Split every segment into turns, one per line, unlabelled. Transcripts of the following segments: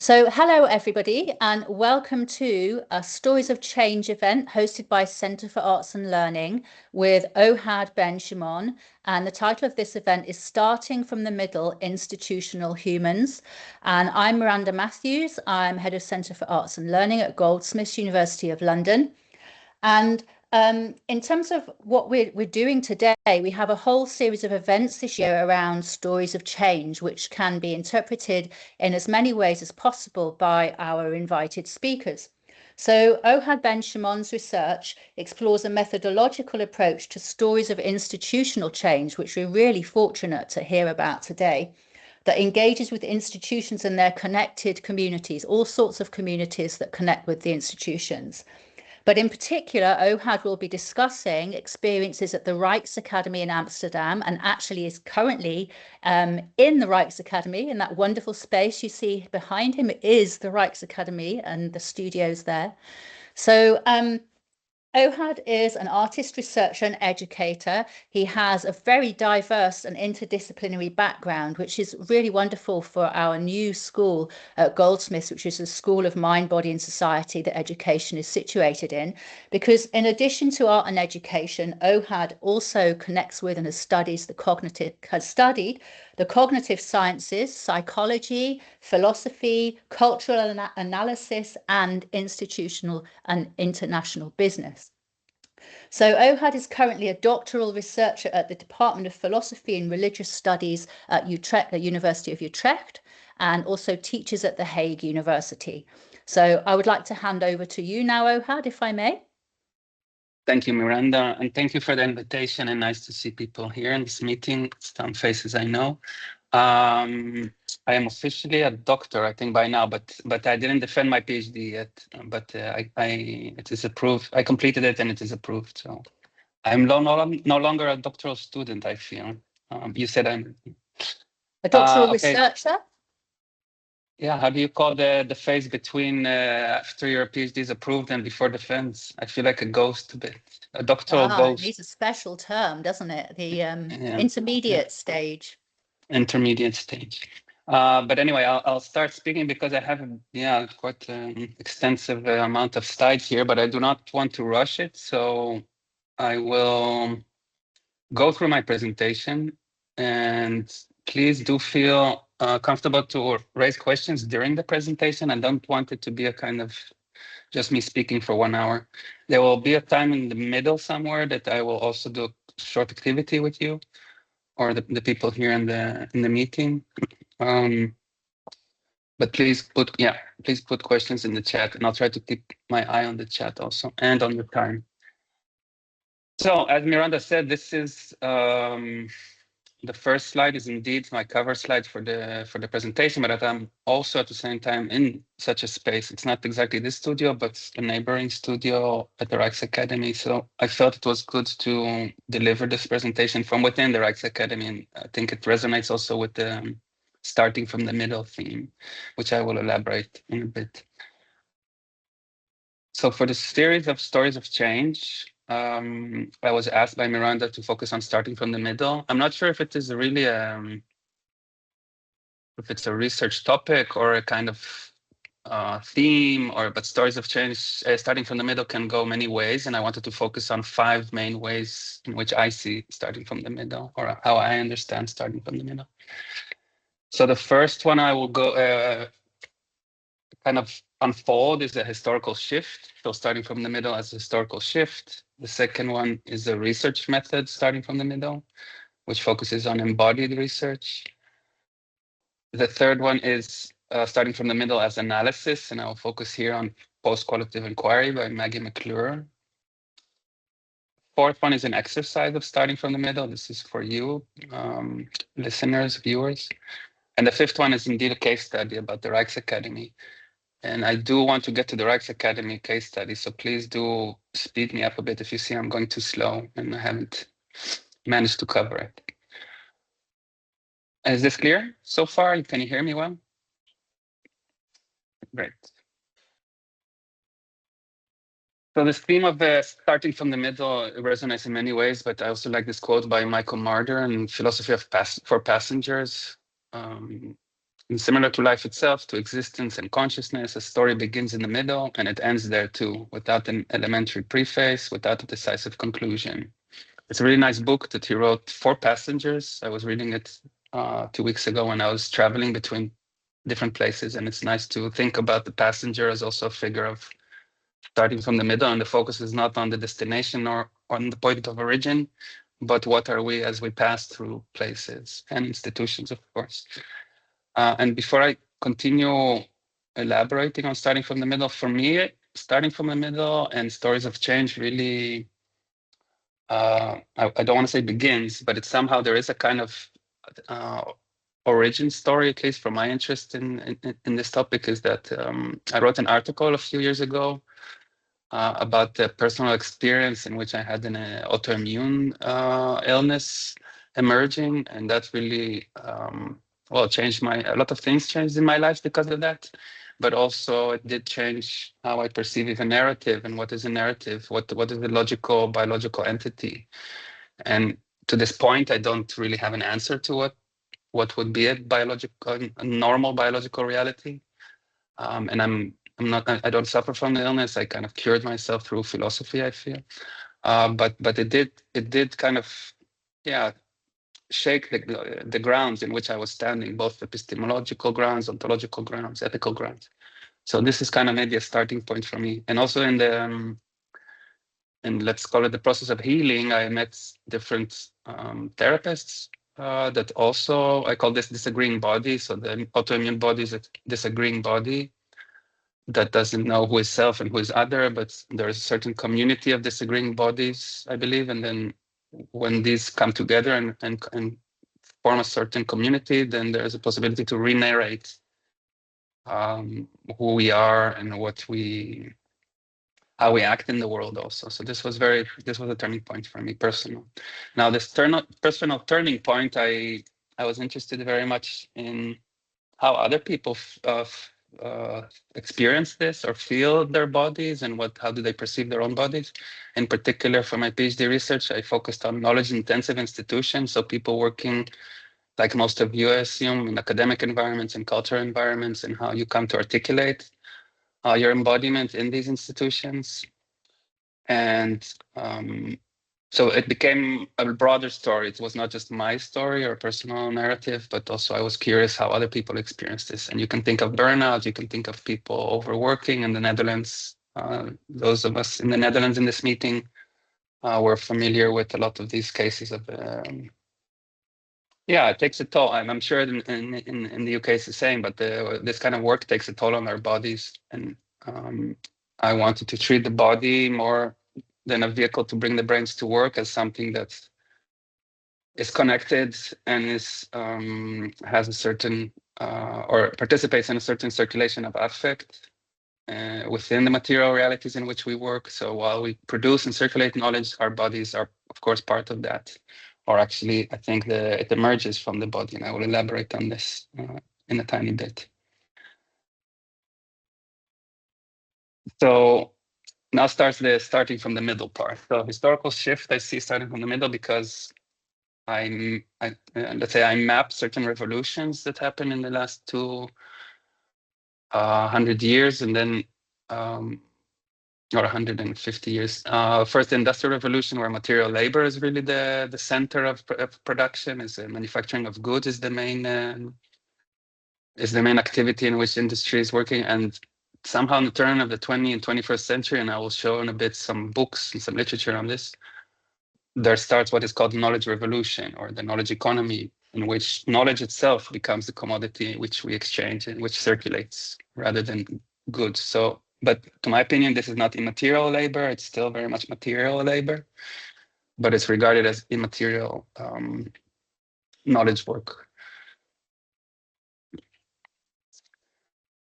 So hello everybody and welcome to a Stories of Change event hosted by Centre for Arts and Learning with Ohad Ben Shimon, and the title of this event is Starting from the Middle, Institutional Humans. And I'm Miranda Matthews. I'm Head of Centre for Arts and Learning at Goldsmiths, University of London. And in terms of what we're doing today, we have a whole series of events this year around stories of change, which can be interpreted in as many ways as possible by our invited speakers. So Ohad Ben Shimon's research explores a methodological approach to stories of institutional change, which we're really fortunate to hear about today, that engages with institutions and their connected communities, all sorts of communities that connect with the institutions. But in particular, Ohad will be discussing experiences at the Rijksakademie in Amsterdam, and actually is currently in the Rijksakademie, in that wonderful space you see behind him is the Rijksakademie and the studios there. So Ohad is an artist, researcher and educator. He has a very diverse and interdisciplinary background, which is really wonderful for our new school at Goldsmiths, which is a school of mind, body and society that education is situated in. Because in addition to art and education, Ohad also connects with and has studied the cognitive sciences, psychology, philosophy, cultural analysis, and institutional and international business. So Ohad is currently a doctoral researcher at the Department of Philosophy and Religious Studies at Utrecht, the University of Utrecht, and also teaches at The Hague University. So I would like to hand over to you now, Ohad, if I may.
Thank you, Miranda, and thank you for the invitation, and nice to see people here in this meeting, some faces I know. I am officially a doctor, I think by now, but I didn't defend my PhD yet, but it is approved. I completed it and it is approved, so I'm no longer a doctoral student, I feel. You said I'm
a doctoral researcher?
Yeah, how do you call the phase between after your PhD is approved and before defense? I feel like a ghost a bit, a doctoral ghost.
It needs a special term, doesn't it? The intermediate stage.
Intermediate stage. But anyway, I'll start speaking because I have quite an extensive amount of slides here, but I do not want to rush it. So I will go through my presentation, and please do feel comfortable to raise questions during the presentation. I don't want it to be a kind of just me speaking for 1 hour. There will be a time in the middle somewhere that I will also do a short activity with you, or the people here in the meeting. But please put questions in the chat, and I'll try to keep my eye on the chat also and on the time. So as Miranda said, this is the first slide is indeed my cover slide for the presentation, but I'm also at the same time in such a space. It's not exactly this studio, but a neighboring studio at the Rijksakademie. So I felt it was good to deliver this presentation from within the Rijksakademie, and I think it resonates also with the starting from the middle theme, which I will elaborate in a bit. So for the series of stories of change, I was asked by Miranda to focus on starting from the middle. I'm not sure if it is really if it's a research topic or a kind of theme, but stories of change starting from the middle can go many ways, and I wanted to focus on 5 main ways in which I see starting from the middle, or how I understand starting from the middle. So the first one I will go kind of unfold is a historical shift. So starting from the middle as a historical shift. The second one is a research method starting from the middle, which focuses on embodied research. The third one is starting from the middle as analysis, and I'll focus here on post-qualitative inquiry by Maggie McClure. Fourth one is an exercise of starting from the middle. This is for you, listeners, viewers. And the fifth one is indeed a case study about the Rijksakademie. And I do want to get to the Rijksakademie case study, so please do speed me up a bit if you see I'm going too slow and I haven't managed to cover it. Is this clear so far? Can you hear me well? Great. So this theme of starting from the middle resonates in many ways, but I also like this quote by Michael Marder in Philosophy for Passengers. And similar to life itself, to existence and consciousness, a story begins in the middle and it ends there too, without an elementary preface, without a decisive conclusion. It's a really nice book that he wrote for passengers. I was reading it 2 weeks ago when I was traveling between different places, and it's nice to think about the passenger as also a figure of starting from the middle, and the focus is not on the destination or on the point of origin, but what are we as we pass through places and institutions, of course. And before I continue elaborating on starting from the middle, for me, starting from the middle and stories of change really, I don't want to say begins, but it's somehow there is a kind of origin story, at least for my interest in this topic, is that I wrote an article a few years ago about the personal experience in which I had an autoimmune illness emerging, and that really well changed a lot of things changed in my life because of that, but also it did change how I perceive a narrative and what is a narrative, what is a logical biological entity. And to this point, I don't really have an answer to what would be a normal biological reality. And I don't suffer from the illness. I kind of cured myself through philosophy, I feel. But it did kind of, yeah, shake the grounds in which I was standing, both epistemological grounds, ontological grounds, ethical grounds. So this is kind of maybe a starting point for me. And also in the, and let's call it the process of healing, I met different therapists that also, I call this disagreeing body. So the autoimmune body is a disagreeing body that doesn't know who is self and who is other, but there's a certain community of disagreeing bodies, I believe. And then when these come together and form a certain community, then there's a possibility to re-narrate who we are and how we act in the world also. So this was a turning point for me personal. Now this personal turning point, I was interested very much in how other people experience this or feel their bodies, and how do they perceive their own bodies. In particular, for my PhD research, I focused on knowledge-intensive institutions, so people working, like most of you, I assume, in academic environments and cultural environments, and how you come to articulate your embodiment in these institutions. And so it became a broader story. It was not just my story or personal narrative, but also I was curious how other people experience this. And you can think of burnout, you can think of people overworking in the Netherlands. Those of us in the Netherlands in this meeting were familiar with a lot of these cases of, yeah, it takes a toll. And I'm sure in the UK it's the same, but this kind of work takes a toll on our bodies. And I wanted to treat the body more than a vehicle to bring the brains to work, as something that is connected and has a certain or participates in a certain circulation of affect within the material realities in which we work. So while we produce and circulate knowledge, our bodies are, of course, part of that. Or actually, I think it emerges from the body, and I will elaborate on this in a tiny bit. So now starts the starting from the middle part. So historical shift I see starting from the middle because let's say I map certain revolutions that happened in the last 200 years, and then or 150 years. First, the Industrial Revolution, where material labor is really the center of production, is manufacturing of goods is the main activity in which industry is working. And somehow in the turn of the 20th and 21st century, and I will show in a bit some books and some literature on this, there starts what is called the knowledge revolution, or the knowledge economy, in which knowledge itself becomes the commodity which we exchange and which circulates rather than goods. So, but to my opinion, this is not immaterial labor. It's still very much material labor, but it's regarded as immaterial knowledge work.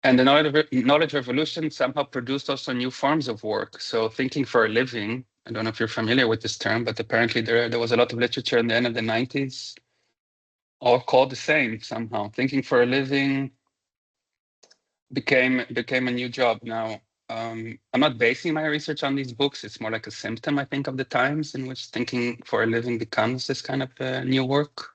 And the knowledge revolution somehow produced also new forms of work. So thinking for a living, I don't know if you're familiar with this term, but apparently there was a lot of literature in the end of the 90s, all called the same somehow. Thinking for a living became a new job. Now, I'm not basing my research on these books. It's more like a symptom, I think, of the times in which thinking for a living becomes this kind of new work.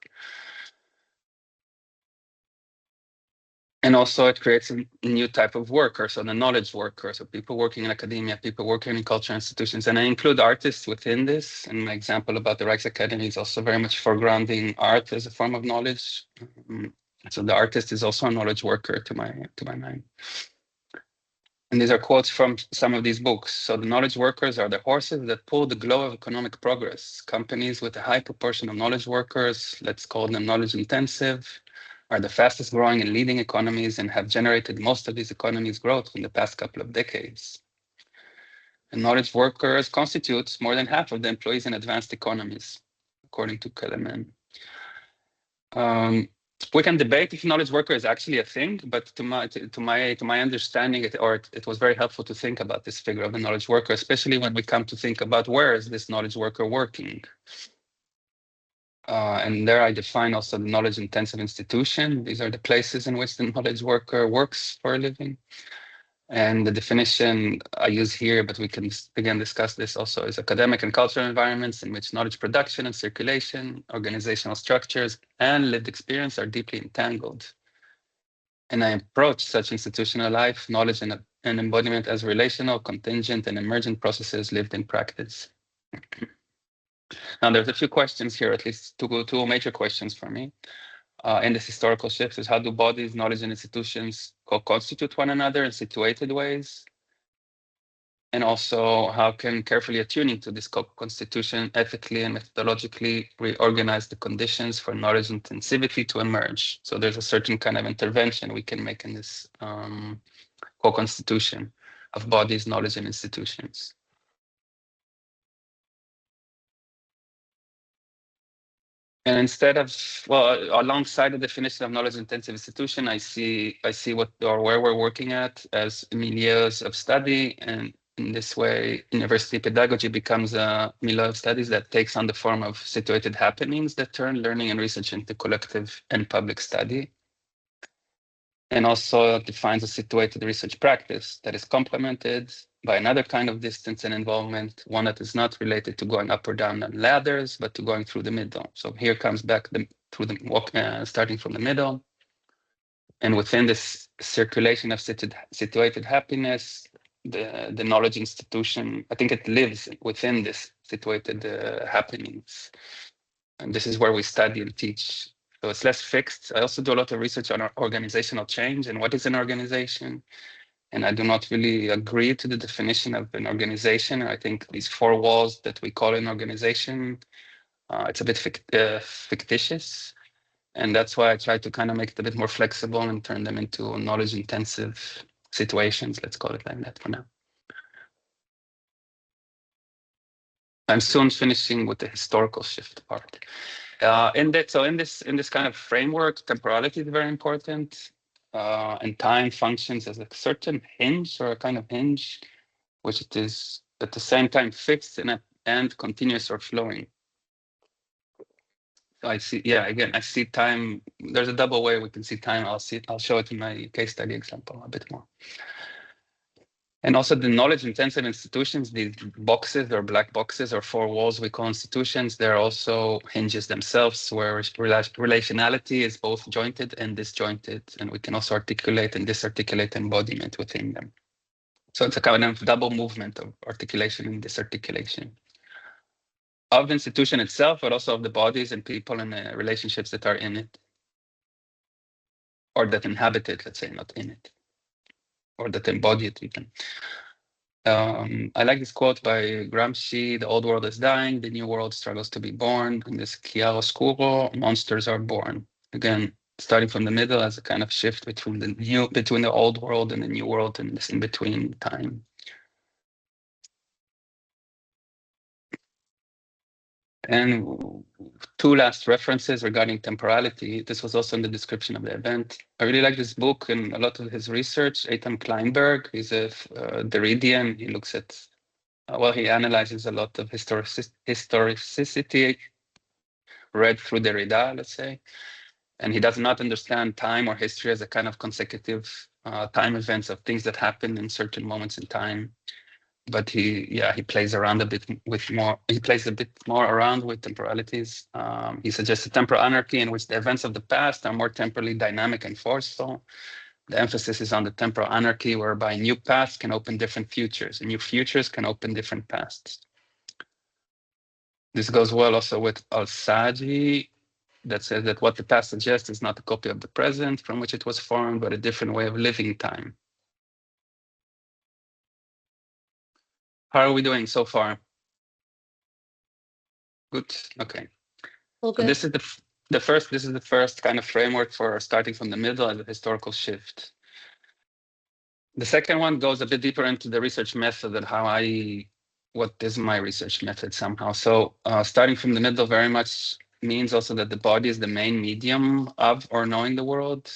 And also it creates a new type of worker, so the knowledge worker, so people working in academia, people working in cultural institutions. And I include artists within this. And my example about the Rijksakademie is also very much foregrounding art as a form of knowledge. So the artist is also a knowledge worker to my mind. And these are quotes from some of these books. So the knowledge workers are the horses that pull the glow of economic progress. Companies with a high proportion of knowledge workers, let's call them knowledge intensive, are the fastest growing and leading economies and have generated most of these economies' growth in the past couple of decades. And knowledge workers constitute more than half of the employees in advanced economies, according to Kellerman. We can debate if knowledge worker is actually a thing, but to my understanding, it was very helpful to think about this figure of the knowledge worker, especially when we come to think about where is this knowledge worker working. And there I define also the knowledge-intensive institution. These are the places in which the knowledge worker works for a living. And the definition I use here, but we can again discuss this also, is academic and cultural environments in which knowledge production and circulation, organizational structures, and lived experience are deeply entangled. And I approach such institutional life, knowledge, and embodiment as relational, contingent, and emergent processes lived in practice. Now, there's a few questions here, at least two major questions for me. In this historical shift is how do bodies, knowledge, and institutions co-constitute one another in situated ways? And also, how can carefully attuning to this co-constitution ethically and methodologically reorganize the conditions for knowledge intensivity to emerge? So there's a certain kind of intervention we can make in this co-constitution of bodies, knowledge, and institutions. And instead of, well, alongside the definition of knowledge-intensive institution, I see what or where we're working at as milieus of study, and in this way, university pedagogy becomes a milieu of studies that takes on the form of situated happenings that turn learning and research into collective and public study. And also defines a situated research practice that is complemented by another kind of distance and involvement, one that is not related to going up or down on ladders, but to going through the middle. So here comes back through the walk, starting from the middle. And within this circulation of situated happiness, the knowledge institution, I think it lives within this situated happenings. And this is where we study and teach. So it's less fixed. I also do a lot of research on organizational change and what is an organization. And I do not really agree to the definition of an organization. I think these four walls that we call an organization, it's a bit fictitious. And that's why I try to kind of make it a bit more flexible and turn them into knowledge-intensive situations. Let's call it like that for now. I'm soon finishing with the historical shift part. In this kind of framework, temporality is very important. And time functions as a certain hinge or a kind of hinge, which it is at the same time fixed and continuous or flowing. So I see time. There's a double way we can see time. I'll show it in my case study example a bit more. And also the knowledge-intensive institutions, these boxes or black boxes or four walls we call institutions, they're also hinges themselves where relationality is both jointed and disjointed, and we can also articulate and disarticulate embodiment within them. So it's a kind of double movement of articulation and disarticulation of the institution itself, but also of the bodies and people and the relationships that are in it, or that inhabit it, let's say, not in it, or that embody it even. I like this quote by Gramsci: the old world is dying, the new world struggles to be born. In this chiaroscuro, monsters are born. Again, starting from the middle as a kind of shift between the old world and the new world, and this in-between time. And two last references regarding temporality. This was also in the description of the event. I really like this book and a lot of his research. Ethan Kleinberg, he's a Derridian. He looks at, he analyzes a lot of historicity read through Derrida, let's say. And he does not understand time or history as a kind of consecutive time events of things that happen in certain moments in time. But he plays around a bit more. He plays a bit more around with temporalities. He suggests a temporal anarchy in which the events of the past are more temporally dynamic and forceful, The emphasis is on the temporal anarchy, whereby new paths can open different futures, and new futures can open different pasts. This goes well also with Al-Sadi, that says that what the past suggests is not a copy of the present from which it was formed, but a different way of living time. How are we doing so far? Good. Okay.
All
So
good.
this is the first kind of framework for starting from the middle as a historical shift. The second one goes a bit deeper into the research method and what is my research method somehow. So starting from the middle very much means also that the body is the main medium of or knowing the world.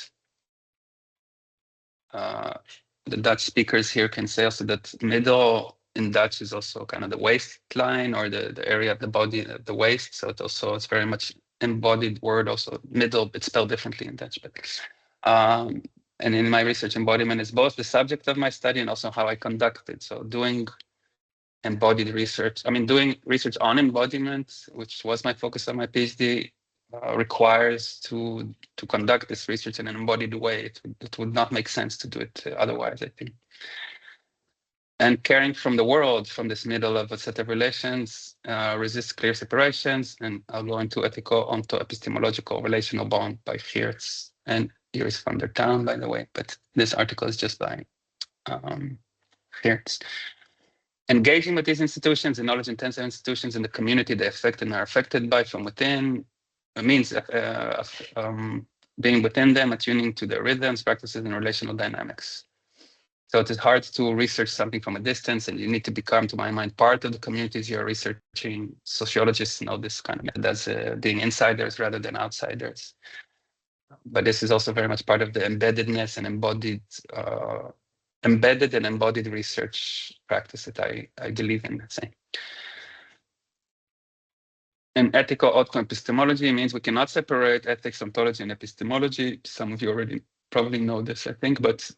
The Dutch speakers here can say also that middle in Dutch is also kind of the waistline or the area of the body, the waist. So it's very much embodied word. Also middle, it's spelled differently in Dutch, but and in my research, embodiment is both the subject of my study and also how I conduct it. So doing embodied research, doing research on embodiment, which was my focus of my PhD, requires to conduct this research in an embodied way. It would not make sense to do it otherwise, I think. And caring from the world, from this middle of a set of relations, resists clear separations. And I'll go into ethico-onto-epistem-ological relational bond by Geerts and Iris van der Tuin, by the way. But this article is just by Geerts. Engaging with these institutions and knowledge-intensive institutions in the community they affect and are affected by from within. It means being within them, attuning to their rhythms, practices, and relational dynamics. So it is hard to research something from a distance, and you need to become, to my mind, part of the communities you're researching. Sociologists know this kind of method as being insiders rather than outsiders. But this is also very much part of the embeddedness and embedded and embodied research practice that I believe in, let's say. And ethico-onto-epistemology means we cannot separate ethics, ontology, and epistemology. Some of you already probably know this, I think, but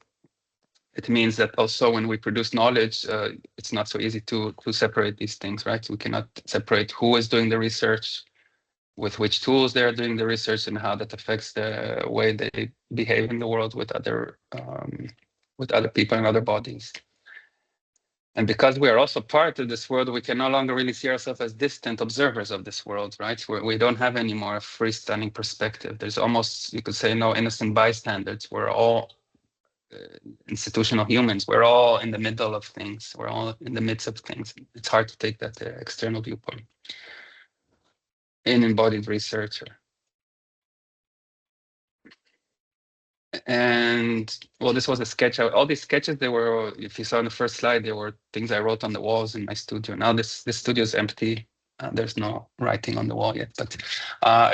it means that also when we produce knowledge, it's not so easy to separate these things, right? We cannot separate who is doing the research, with which tools they are doing the research, and how that affects the way they behave in the world with other people and other bodies. And because we are also part of this world, we can no longer really see ourselves as distant observers of this world, right? We don't have any more a freestanding perspective. There's almost, you could say, no innocent bystanders. We're all institutional humans. We're all in the middle of things. We're all in the midst of things. It's hard to take that external viewpoint in embodied research. And well, this was a sketch. All these sketches, they were, if you saw on the first slide, they were things I wrote on the walls in my studio. Now this studio is empty. There's no writing on the wall yet, but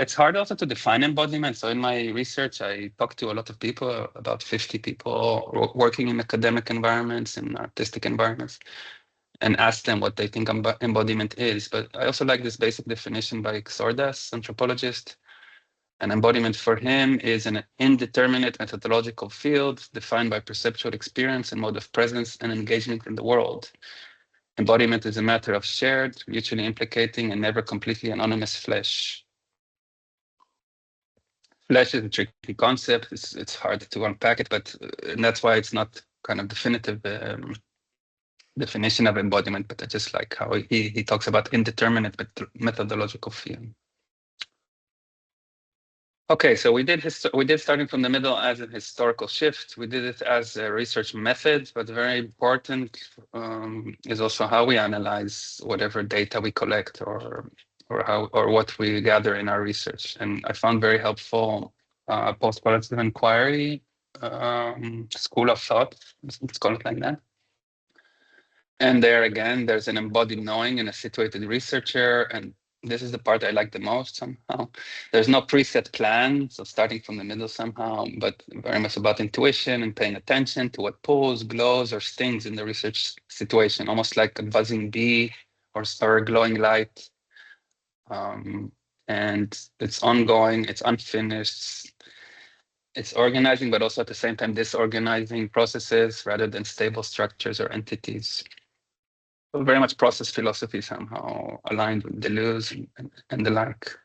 it's hard also to define embodiment. So in my research, I talked to a lot of people, about 50 people working in academic environments and artistic environments, and asked them what they think embodiment is. But I also like this basic definition by Xordas, anthropologist. An embodiment for him is an indeterminate methodological field defined by perceptual experience and mode of presence and engagement in the world. Embodiment is a matter of shared, mutually implicating, and never completely anonymous flesh. Flesh is a tricky concept. It's hard to unpack it, but and that's why it's not kind of definitive definition of embodiment, but I just like how he talks about indeterminate methodological field. Okay, so we did starting from the middle as a historical shift. We did it as a research method, but very important is also how we analyze whatever data we collect or what we gather in our research. And I found very helpful post-qualitative inquiry school of thought. Let's call it like that. And there again, there's an embodied knowing and a situated researcher, and this is the part I like the most somehow. There's no preset plan, so starting from the middle somehow, but very much about intuition and paying attention to what pulls, glows, or stings in the research situation, almost like a buzzing bee or a glowing light. And it's ongoing, it's unfinished, it's organizing, but also at the same time disorganizing processes rather than stable structures or entities. So very much process philosophy somehow aligned with Deleuze and the like.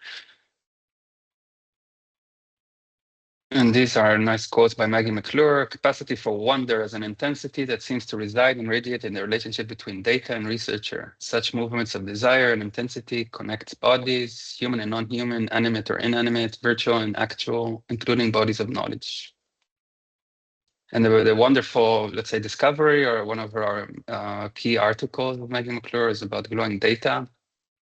And these are nice quotes by Maggie McClure. Capacity for wonder as an intensity that seems to reside and radiate in the relationship between data and researcher. Such movements of desire and intensity connects bodies, human and non-human, animate or inanimate, virtual and actual, including bodies of knowledge. And the wonderful, let's say, discovery, or one of our key articles of Maggie McClure, is about glowing data,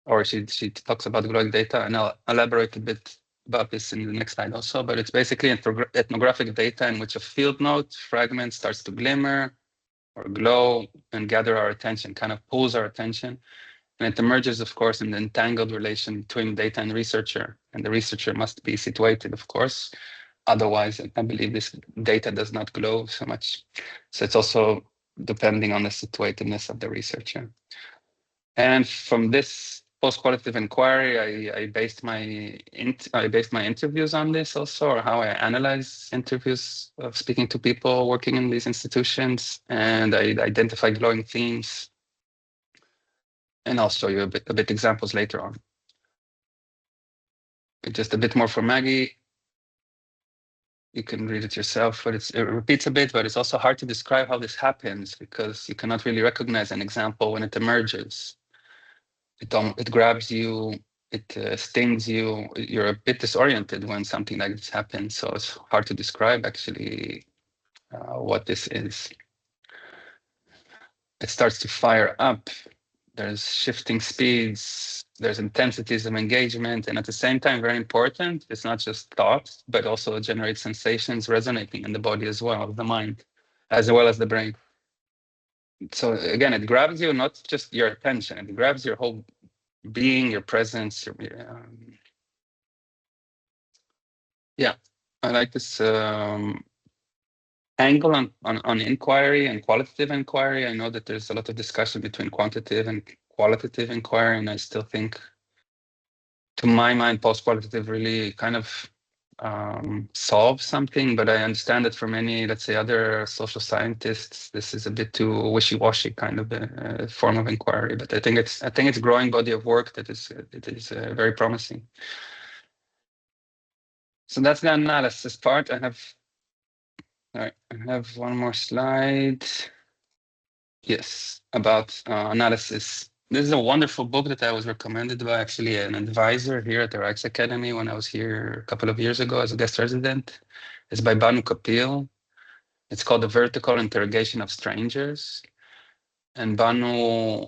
or she talks about glowing data, and I'll elaborate a bit about this in the next slide also, but it's basically ethnographic data in which a field note fragment starts to glimmer or glow and gather our attention, kind of pulls our attention. And it emerges, of course, in the entangled relation between data and researcher. And the researcher must be situated, of course. Otherwise, I believe this data does not glow so much. So it's also depending on the situatedness of the researcher. And from this post-qualitative inquiry, I based my interviews on this also, or how I analyze interviews of speaking to people working in these institutions, and I identified glowing themes. And I'll show you a bit examples later on. Just a bit more for Maggie. You can read it yourself, but it repeats a bit, but it's also hard to describe how this happens because you cannot really recognize an example when it emerges. It grabs you, it stings you. You're a bit disoriented when something like this happens. So it's hard to describe actually what this is. It starts to fire up. There's shifting speeds, there's intensities of engagement, and at the same time, very important, it's not just thoughts, but also generates sensations resonating in the body as well, the mind, as well as the brain. So again, it grabs you, not just your attention, it grabs your whole being, your presence. Yeah, I like this angle on inquiry and qualitative inquiry. I know that there's a lot of discussion between quantitative and qualitative inquiry, and I still think, to my mind, post-qualitative really kind of solves something, but I understand that for many, let's say, other social scientists, this is a bit too wishy-washy kind of a form of inquiry. But I think it's a growing body of work that is very promising. So that's the analysis part. I have one more slide. Yes, about analysis. This is a wonderful book that I was recommended by actually an advisor here at the Rijksakademie when I was here a couple of years ago as a guest resident. It's by Banu Kapil. It's called The Vertical Interrogation of Strangers. And Banu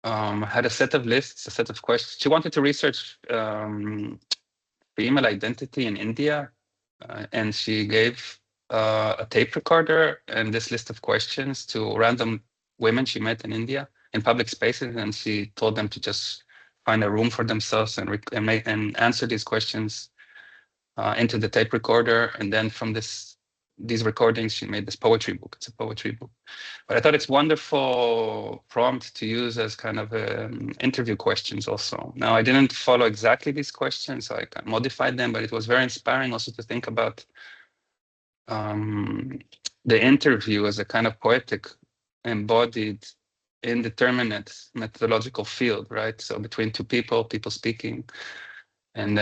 had a set of lists, a set of questions. She wanted to research female identity in India, and she gave a tape recorder and this list of questions to random women she met in India in public spaces, and she told them to just find a room for themselves and answer these questions into the tape recorder. And then from these recordings, she made this poetry book. It's a poetry book. But I thought it's wonderful prompt to use as kind of interview questions also. Now, I didn't follow exactly these questions, so I modified them, but it was very inspiring also to think about the interview as a kind of poetic, embodied, indeterminate methodological field, right? So between two people speaking. And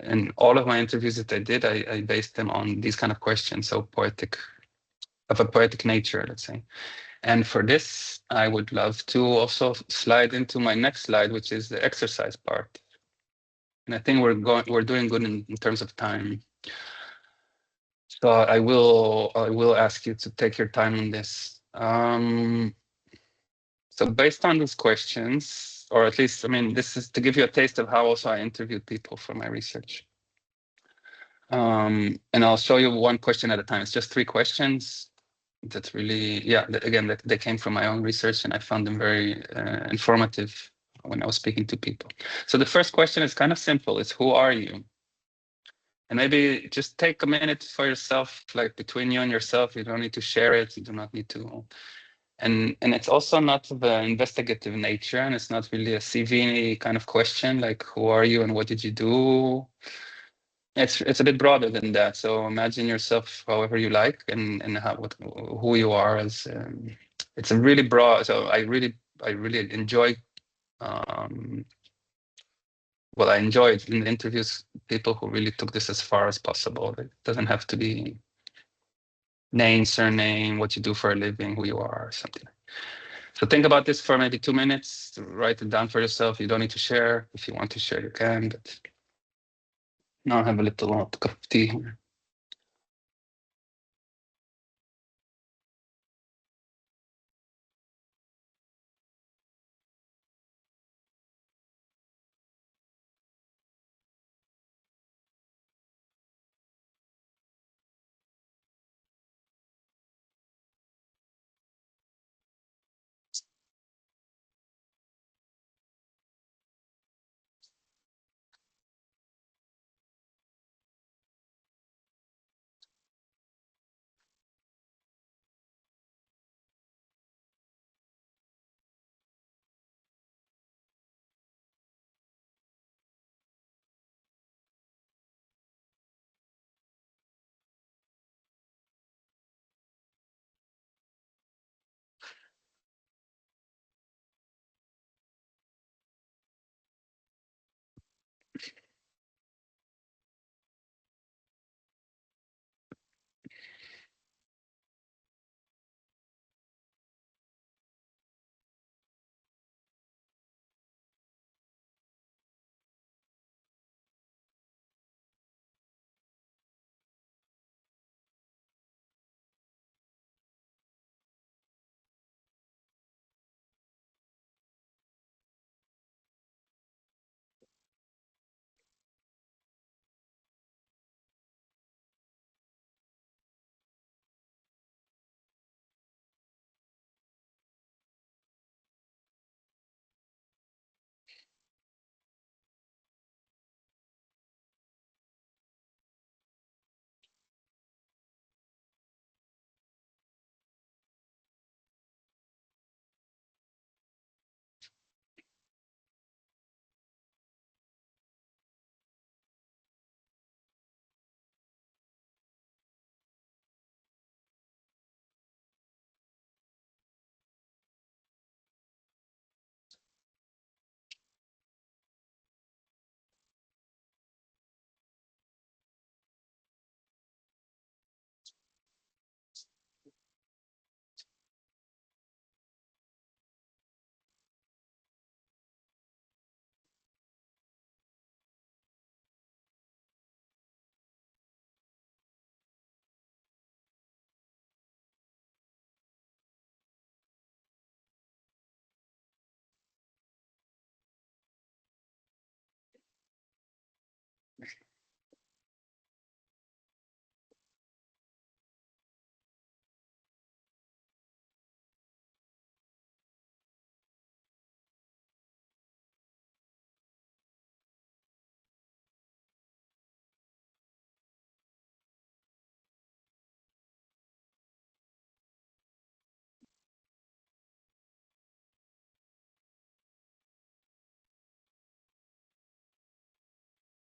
in all of my interviews that I did, I based them on these kind of questions, so poetic, of a poetic nature, let's say. And for this, I would love to also slide into my next slide, which is the exercise part. And I think we're doing good in terms of time. So I will ask you to take your time on this. So based on these questions, or at least, I mean, this is to give you a taste of how also I interviewed people for my research. And I'll show you one question at a time. It's just 3 questions. That's really, yeah, again, they came from my own research, and I found them very informative when I was speaking to people. So the first question is kind of simple. It's, who are you? And maybe just take a minute for yourself, like between you and yourself. You don't need to share it. You do not need to. And it's also not of an investigative nature, and it's not really a CV kind of question, like who are you and what did you do? It's a bit broader than that. So imagine yourself however you like, and who you are as. It's a really broad. So I really enjoy well, I enjoyed in the interviews people who really took this as far as possible. It doesn't have to be name, surname, what you do for a living, who you are, or something. So think about this for maybe 2 minutes. Write it down for yourself. You don't need to share. If you want to share, you can. But now I have a little cup of tea here.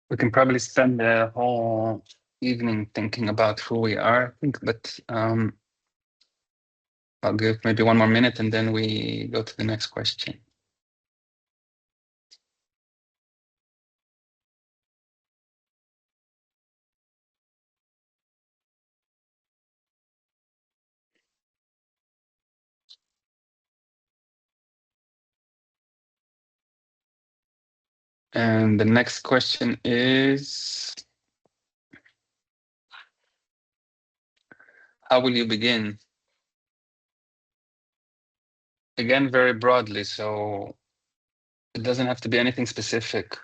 We can probably spend the whole evening thinking about who we are, I think, but I'll give maybe 1 more minute and then we go to the next question. And the next question is, how will you begin? Again, very broadly, so it doesn't have to be anything specific.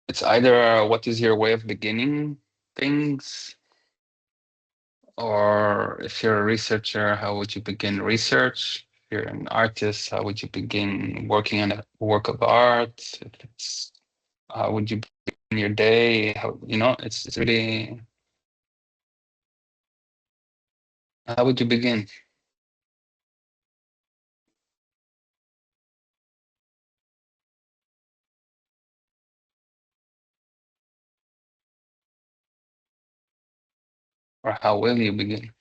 It's either what is your way of beginning things, or if you're a researcher, how would you begin research? If you're an artist, how would you begin working on a work of art? If it's, how would you begin your day? How, it's really, how would you begin? Or how will you begin?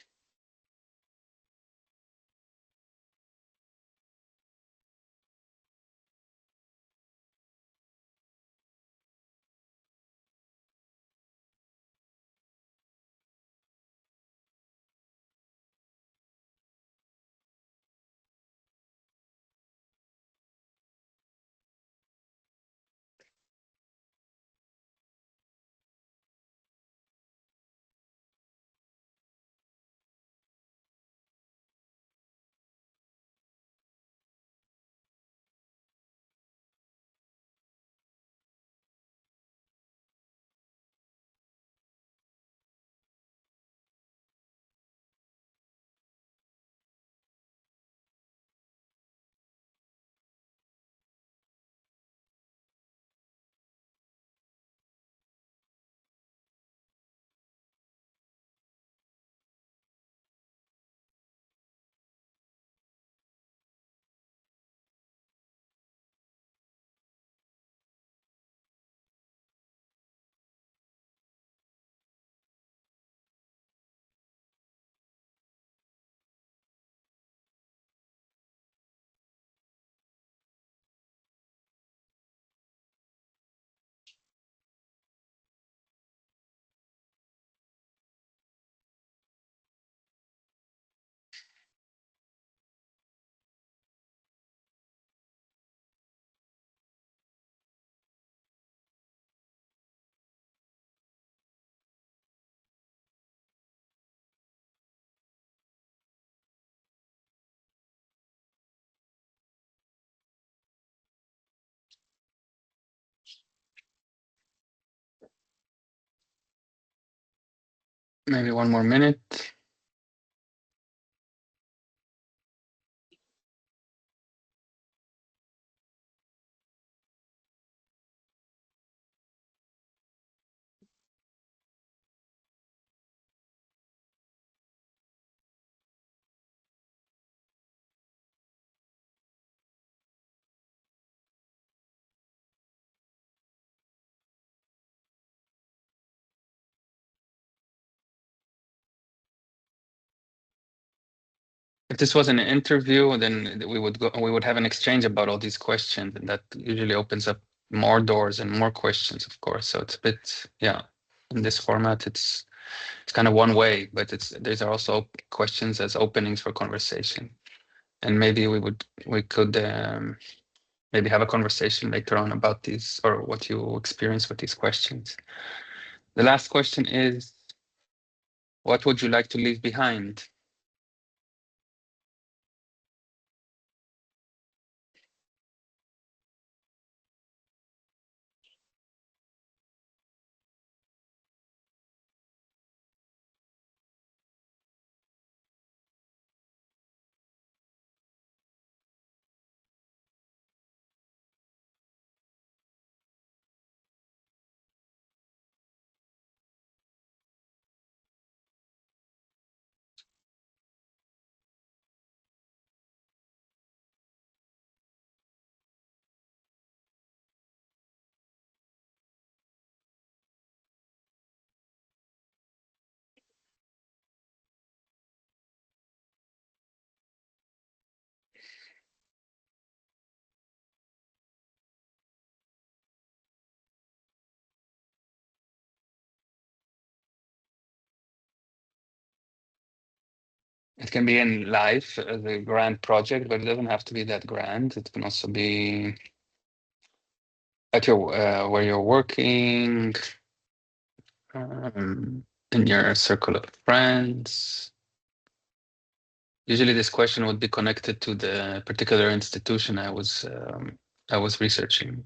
Maybe 1 more minute. If this was an interview, then we would have an exchange about all these questions, and that usually opens up more doors and more questions, of course. So it's a bit, yeah. In this format, it's kind of one way, but there's also questions as openings for conversation, and maybe we could maybe have a conversation later on about these or what you experience with these questions. The last question is, what would you like to leave behind? It can be in life as a grand project, but it doesn't have to be that grand. It can also be at your where you're working, in your circle of friends. Usually, this question would be connected to the particular institution I was researching.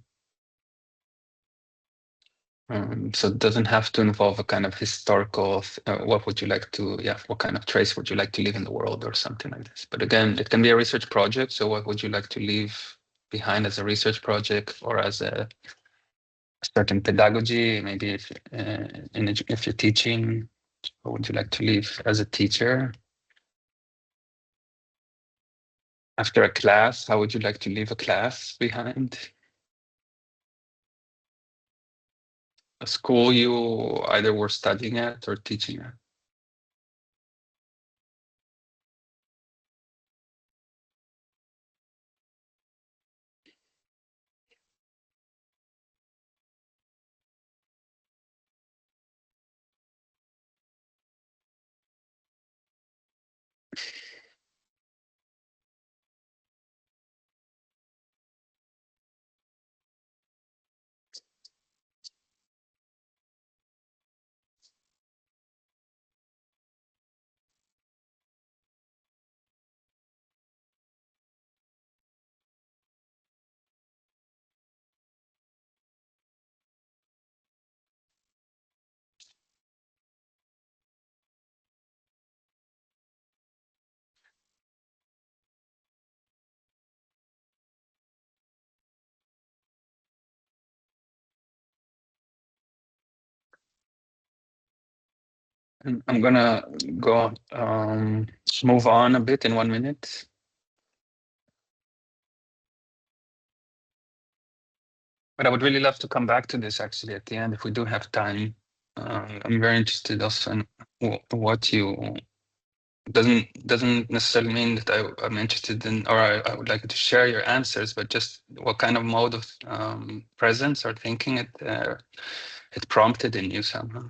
So it doesn't have to involve a kind of historical, what would you like to, yeah, what kind of trace would you like to leave in the world or something like this. But again, it can be a research project. So what would you like to leave behind as a research project or as a certain pedagogy? Maybe if you're teaching, what would you like to leave as a teacher? After a class, how would you like to leave a class behind? A school you either were studying at or teaching at? I'm gonna go move on a bit in 1 minute. But I would really love to come back to this actually at the end if we do have time. I'm very interested also in what you doesn't necessarily mean that I'm interested in or I would like you to share your answers, but just what kind of mode of presence or thinking it prompted in you somehow.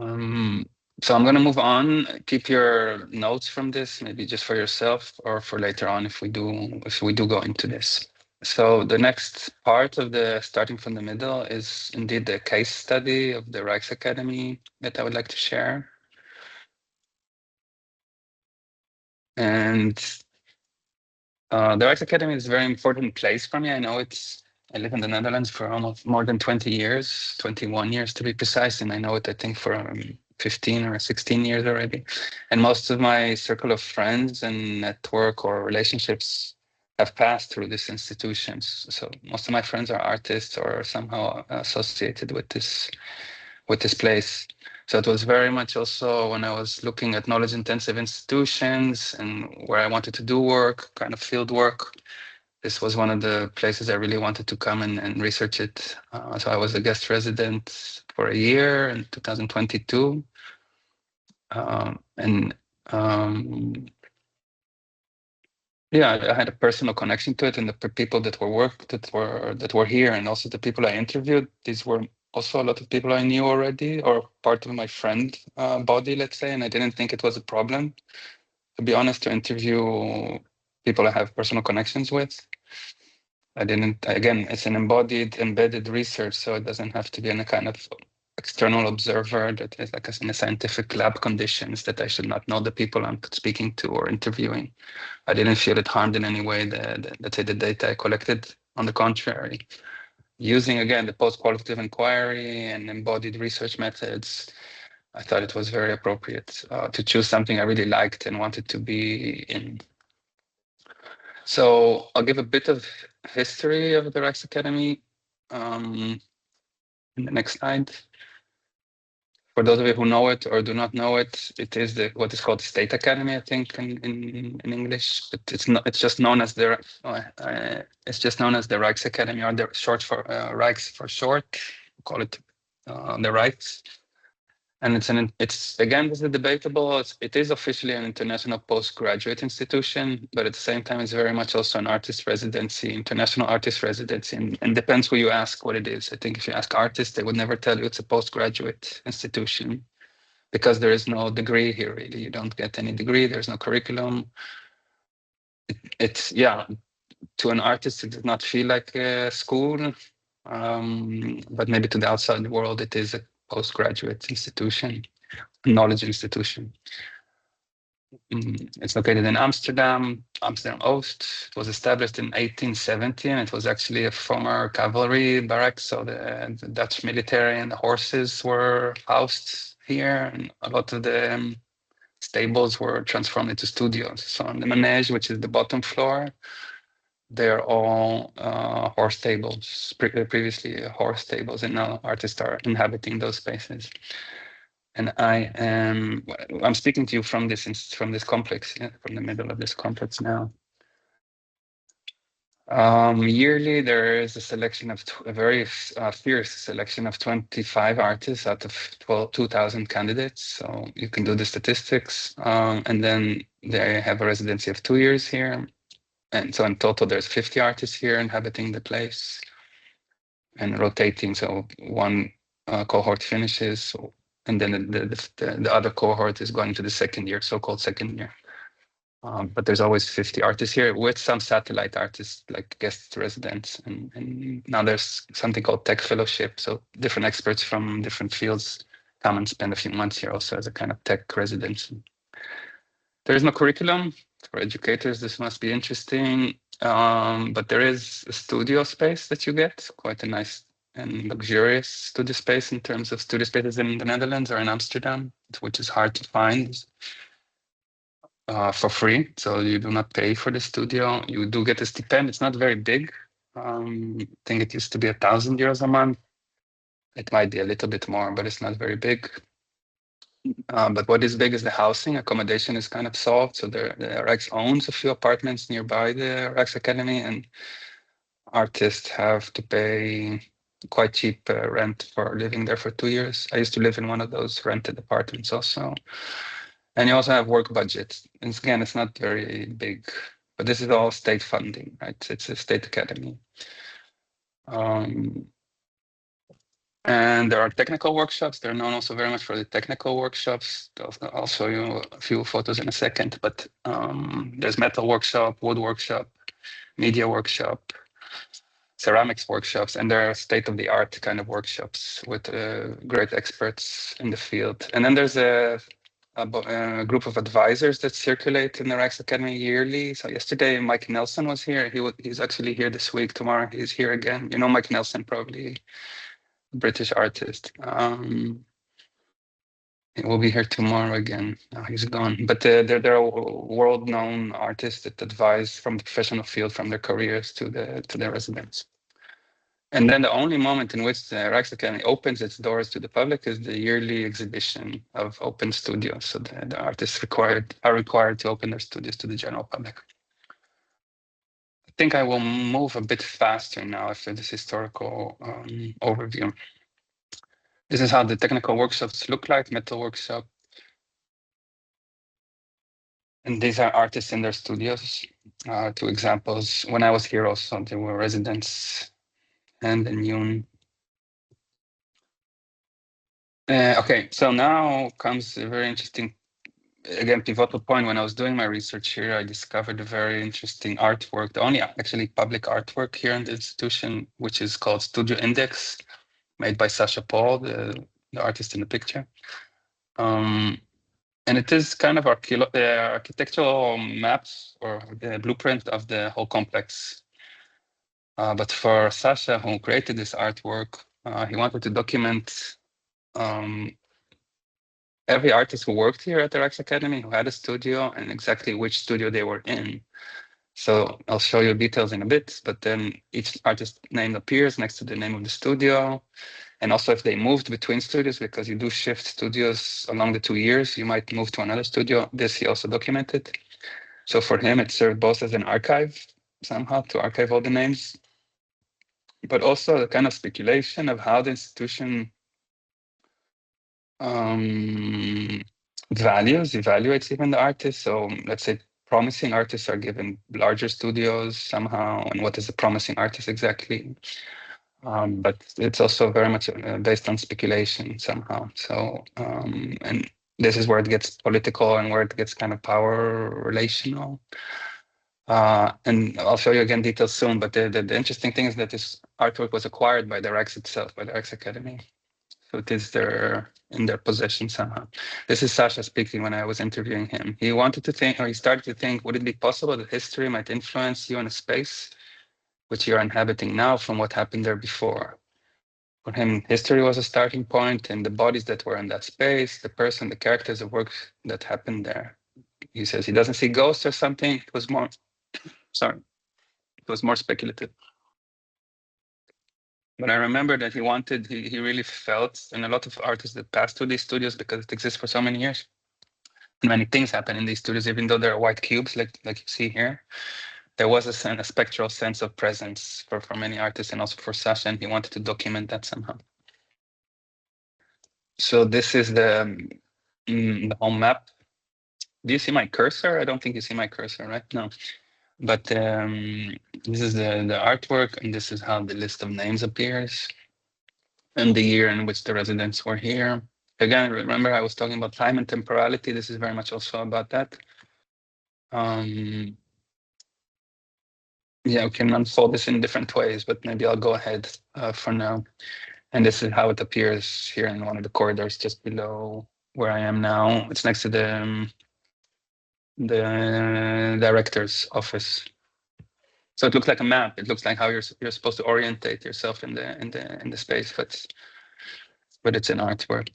So I'm going to move on. Keep your notes from this, maybe just for yourself or for later on if we do go into this. So the next part of the starting from the middle is indeed the case study of the Rijksakademie that I would like to share. And the Rijksakademie is a very important place for me. I know it's I live in the Netherlands for almost more than 20 years, 21 years to be precise, and I know it, I think, for 15 or 16 years already. And most of my circle of friends and network or relationships have passed through these institutions. So most of my friends are artists or somehow associated with this place. So it was very much also when I was looking at knowledge-intensive institutions and where I wanted to do work, kind of field work. This was one of the places I really wanted to come and research it. So I was a guest resident for a year in 2022. Yeah, I had a personal connection to it, and the people that were here, and also the people I interviewed. These were also a lot of people I knew already, or part of my friend body, let's say. And I didn't think it was a problem, to be honest, to interview people I have personal connections with. I didn't. Again, it's an embedded research, so it doesn't have to be in a kind of external observer that is like in a scientific lab conditions that I should not know the people I'm speaking to or interviewing. I didn't feel it harmed in any way, let's say, the data I collected. On the contrary, using, again, the post-qualitative inquiry and embodied research methods, I thought it was very appropriate to choose something I really liked and wanted to be in. So I'll give a bit of history of the Rijksakademie in the next slide. For those of you who know it or do not know it, it is what is called the State Academy, I think, in English. But it's just known as the Rijksakademie, or the short for Rijks for short. We call it the Rijks. And it's again, this is debatable. It is officially an international postgraduate institution, but at the same time, it's very much also an artist residency, international artist residency, and depends who you ask what it is. I think if you ask artists, they would never tell you it's a postgraduate institution, because there is no degree here, really. You don't get any degree. There's no curriculum. It's to an artist, it does not feel like a school, but maybe to the outside world, it is a postgraduate institution. Knowledge institution. It's located in Amsterdam, Amsterdam Oost. It was established in 1870, and it was actually a former cavalry barracks. So the Dutch military and the horses were housed here, and a lot of the stables were transformed into studios. So on the manege, which is the bottom floor, they're all horse stables, previously horse stables, and now artists are inhabiting those spaces. And I'm speaking to you from this complex, from the middle of this complex now. Yearly, there is a selection of a very fierce selection of 25 artists out of 2,000 candidates. So you can do the statistics, and then they have a residency of 2 years here. And so in total, there's 50 artists here inhabiting the place and rotating. So one cohort finishes, and then the other cohort is going to the second year, so-called second year. But there's always 50 artists here, with some satellite artists like guest residents. And now there's something called tech fellowship. So different experts from different fields come and spend a few months here also as a kind of tech residency. There is no curriculum. For educators, this must be interesting. But there is a studio space that you get, quite a nice and luxurious studio space in terms of studio spaces in the Netherlands or in Amsterdam, which is hard to find for free. So you do not pay for the studio. You do get a stipend. It's not very big. I think it used to be 1,000 euros a month. It might be a little bit more, but it's not very big. But what is big is the housing. Accommodation is kind of solved. So the Rijks owns a few apartments nearby the Rijksakademie, and artists have to pay quite cheap rent for living there for 2 years. I used to live in one of those rented apartments also. And you also have work budgets. And again, it's not very big, but this is all state funding, right? It's a state academy. And there are technical workshops. They're known also very much for the technical workshops. I'll show you a few photos in a second, but there's metal workshop, wood workshop, media workshop, ceramics workshops, and there are state-of-the-art kind of workshops with great experts in the field. And then there's a a group of advisors that circulate in the Rijksakademie yearly. So yesterday, Mike Nelson was here. He's actually here this week. Tomorrow, he's here again. You know Mike Nelson, probably a British artist. He will be here tomorrow again. He's gone. But they're a world-known artists that advise from the professional field, from their careers to their residents. And then the only moment in which the Rijksakademie opens its doors to the public is the yearly exhibition of open studios. So the artists are required to open their studios to the general public. I think I will move a bit faster now after this historical overview. This is how the technical workshops look like, metal workshop. And these are artists in their studios. Two examples. When I was here also, there were residents and the new. Okay, so now comes a very interesting, again, pivotal point. When I was doing my research here, I discovered a very interesting artwork, the only actually public artwork here in the institution, which is called Studio Index, made by Sasha Paul, the artist in the picture. And it is kind of architectural maps or the blueprint of the whole complex. But for Sasha, who created this artwork, he wanted to document every artist who worked here at the Rijksakademie, who had a studio, and exactly which studio they were in. So I'll show you details in a bit, but then each artist name appears next to the name of the studio. And also if they moved between studios, because you do shift studios along the 2 years, you might move to another studio. This he also documented. So for him, it served both as an archive somehow to archive all the names, but also the kind of speculation of how the institution evaluates even the artists. So let's say promising artists are given larger studios somehow, and what is a promising artist exactly? But it's also very much based on speculation somehow. So, and this is where it gets political and where it gets kind of power relational. And I'll show you again details soon, but the interesting thing is that this artwork was acquired by the Rijks itself, by the Rijksakademie. So it is in their possession somehow. This is Sasha speaking when I was interviewing him. He wanted to think, or he started to think, would it be possible that history might influence you in a space which you're inhabiting now from what happened there before? For him, history was a starting point, and the bodies that were in that space, the person, the characters, the work that happened there. He says he doesn't see ghosts or something. It was more, sorry, it was more speculative. But I remember that he really felt, and a lot of artists that passed through these studios, because it exists for so many years, and many things happen in these studios, even though they're white cubes, like you see here. There was a spectral sense of presence for many artists, and also for Sasha, and he wanted to document that somehow. So this is the home map. Do you see my cursor? I don't think you see my cursor, right? No. But this is the artwork, and this is how the list of names appears, and the year in which the residents were here. Again, remember I was talking about time and temporality. This is very much also about that. Yeah, we can unfold this in different ways, but maybe I'll go ahead for now. And this is how it appears here in one of the corridors just below where I am now. It's next to the director's office. So it looks like a map. It looks like how you're supposed to orientate yourself in the space, but it's an artwork.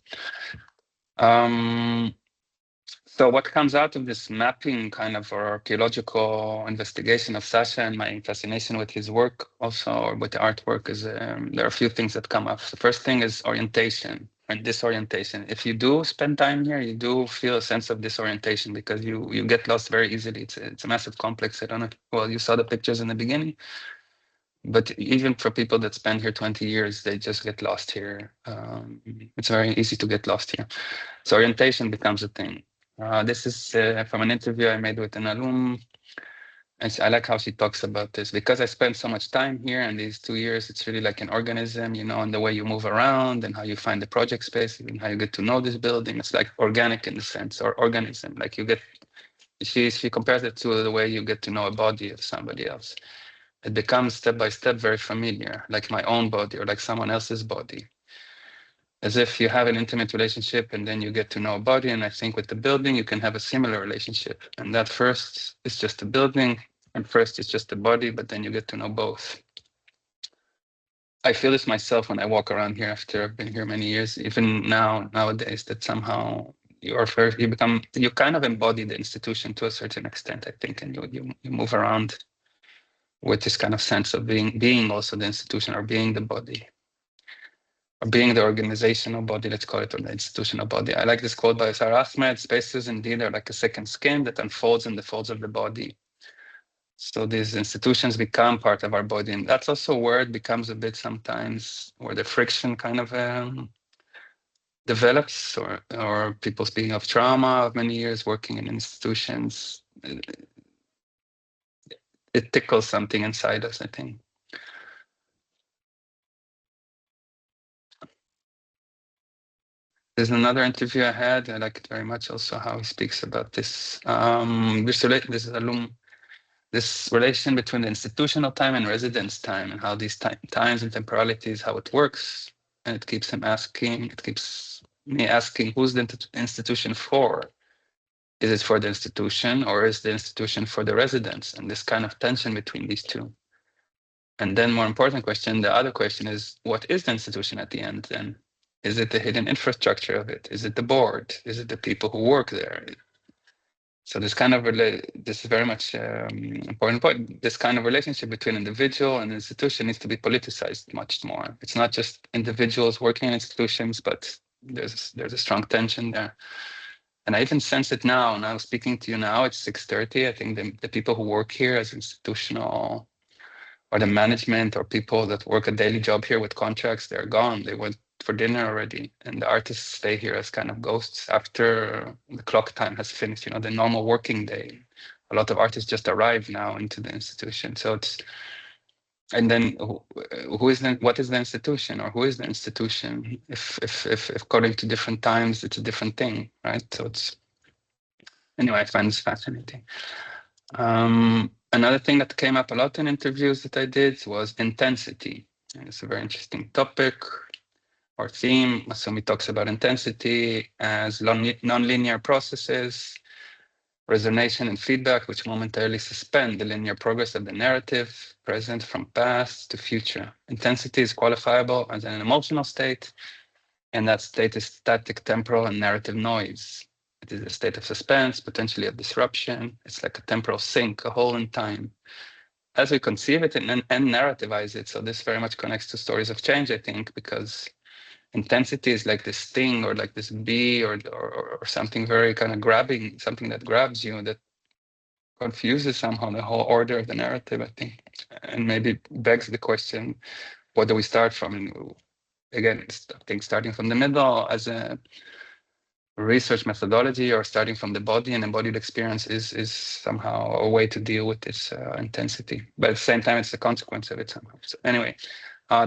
So what comes out of this mapping kind of or archaeological investigation of Sasha and my fascination with his work also, or with the artwork, is there are a few things that come up. The first thing is orientation and disorientation. If you do spend time here, you do feel a sense of disorientation because you get lost very easily. It's a massive complex. I don't know. Well, you saw the pictures in the beginning, but even for people that spend here 20 years, they just get lost here. It's very easy to get lost here. So orientation becomes a thing. This is from an interview I made with an alum. And I like how she talks about this because I spent so much time here in these 2 years. It's really like an organism, you know, and the way you move around and how you find the project space and how you get to know this building. It's like organic in the sense, or organism. Like you get, she compares it to the way you get to know a body of somebody else. It becomes step by step very familiar, like my own body or like someone else's body. as if you have an intimate relationship and then you get to know a body. And I think with the building, you can have a similar relationship. And that first is just a building, and first it's just a body, but then you get to know both. I feel this myself when I walk around here after I've been here many years, even nowadays, that somehow you kind of embody the institution to a certain extent, I think, and you move around with this kind of sense of being also the institution, or being the body, or being the organizational body, let's call it, or the institutional body. I like this quote by Sarah Ahmed: spaces indeed are like a second skin that unfolds in the folds of the body. So these institutions become part of our body. And that's also where it becomes a bit sometimes, where the friction kind of develops, or people speaking of trauma of many years working in institutions. It tickles something inside us, I think. There's another interview I had. I like it very much also how he speaks about this. This relation between the institutional time and residence time, and how these times and temporalities, how it works. And it keeps me asking, who's the institution for? Is it for the institution, or is the institution for the residents? And this kind of tension between these two. And then more important question, the other question is, what is the institution at the end then? Is it the hidden infrastructure of it? Is it the board? Is it the people who work there? So this kind of this is very much important point. This kind of relationship between individual and institution needs to be politicized much more. It's not just individuals working in institutions, but there's a strong tension there. And I even sense it now. Now speaking to you now, it's 6:30. I think the people who work here as institutional, or the management, or people that work a daily job here with contracts, they're gone. They went for dinner already, and the artists stay here as kind of ghosts after the clock time has finished, the normal working day. A lot of artists just arrive now into the institution. So and then what is the institution, or who is the institution? If according to different times, it's a different thing, right? So anyway, I find this fascinating. Another thing that came up a lot in interviews that I did was intensity. And it's a very interesting topic or theme. Masumi talks about intensity as non-linear processes, resonation and feedback, which momentarily suspend the linear progress of the narrative, present from past to future. Intensity is qualifiable as an emotional state, and that state is static, temporal, and narrative noise. It is a state of suspense, potentially of disruption. It's like a temporal sink, a hole in time, as we conceive it and narrativize it. So this very much connects to stories of change, I think, because intensity is like this thing, or like this bee, or something very kind of grabbing, something that grabs you, that confuses somehow the whole order of the narrative, I think, and maybe begs the question, what do we start from? And again, I think starting from the middle as a research methodology, or starting from the body and embodied experience, is somehow a way to deal with this intensity. But at the same time, it's the consequence of it somehow. So anyway,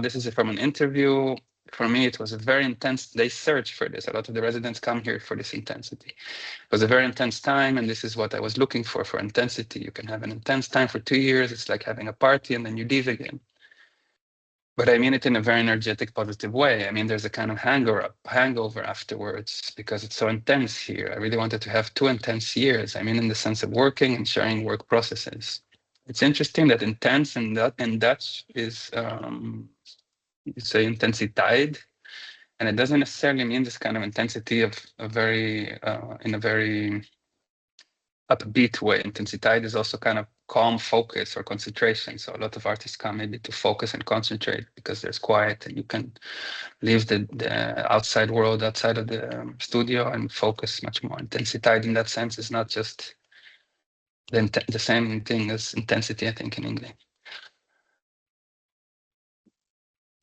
this is from an interview. For me, it was a very intense, they search for this. A lot of the residents come here for this intensity. It was a very intense time, and this is what I was looking for intensity. You can have an intense time for 2 years. It's like having a party and then you leave again. But I mean it in a very energetic, positive way. I mean, there's a kind of hangover afterwards, because it's so intense here. I really wanted to have 2 intense years. I mean, in the sense of working and sharing work processes. It's interesting that intense in Dutch is, you say intensiteit, and it doesn't necessarily mean this kind of intensity of in a very upbeat way. Intensiteit is also kind of calm focus or concentration. So a lot of artists come maybe to focus and concentrate because there's quiet, and you can leave the outside world outside of the studio and focus much more. Intensiteit in that sense is not just the same thing as intensity, I think, in English.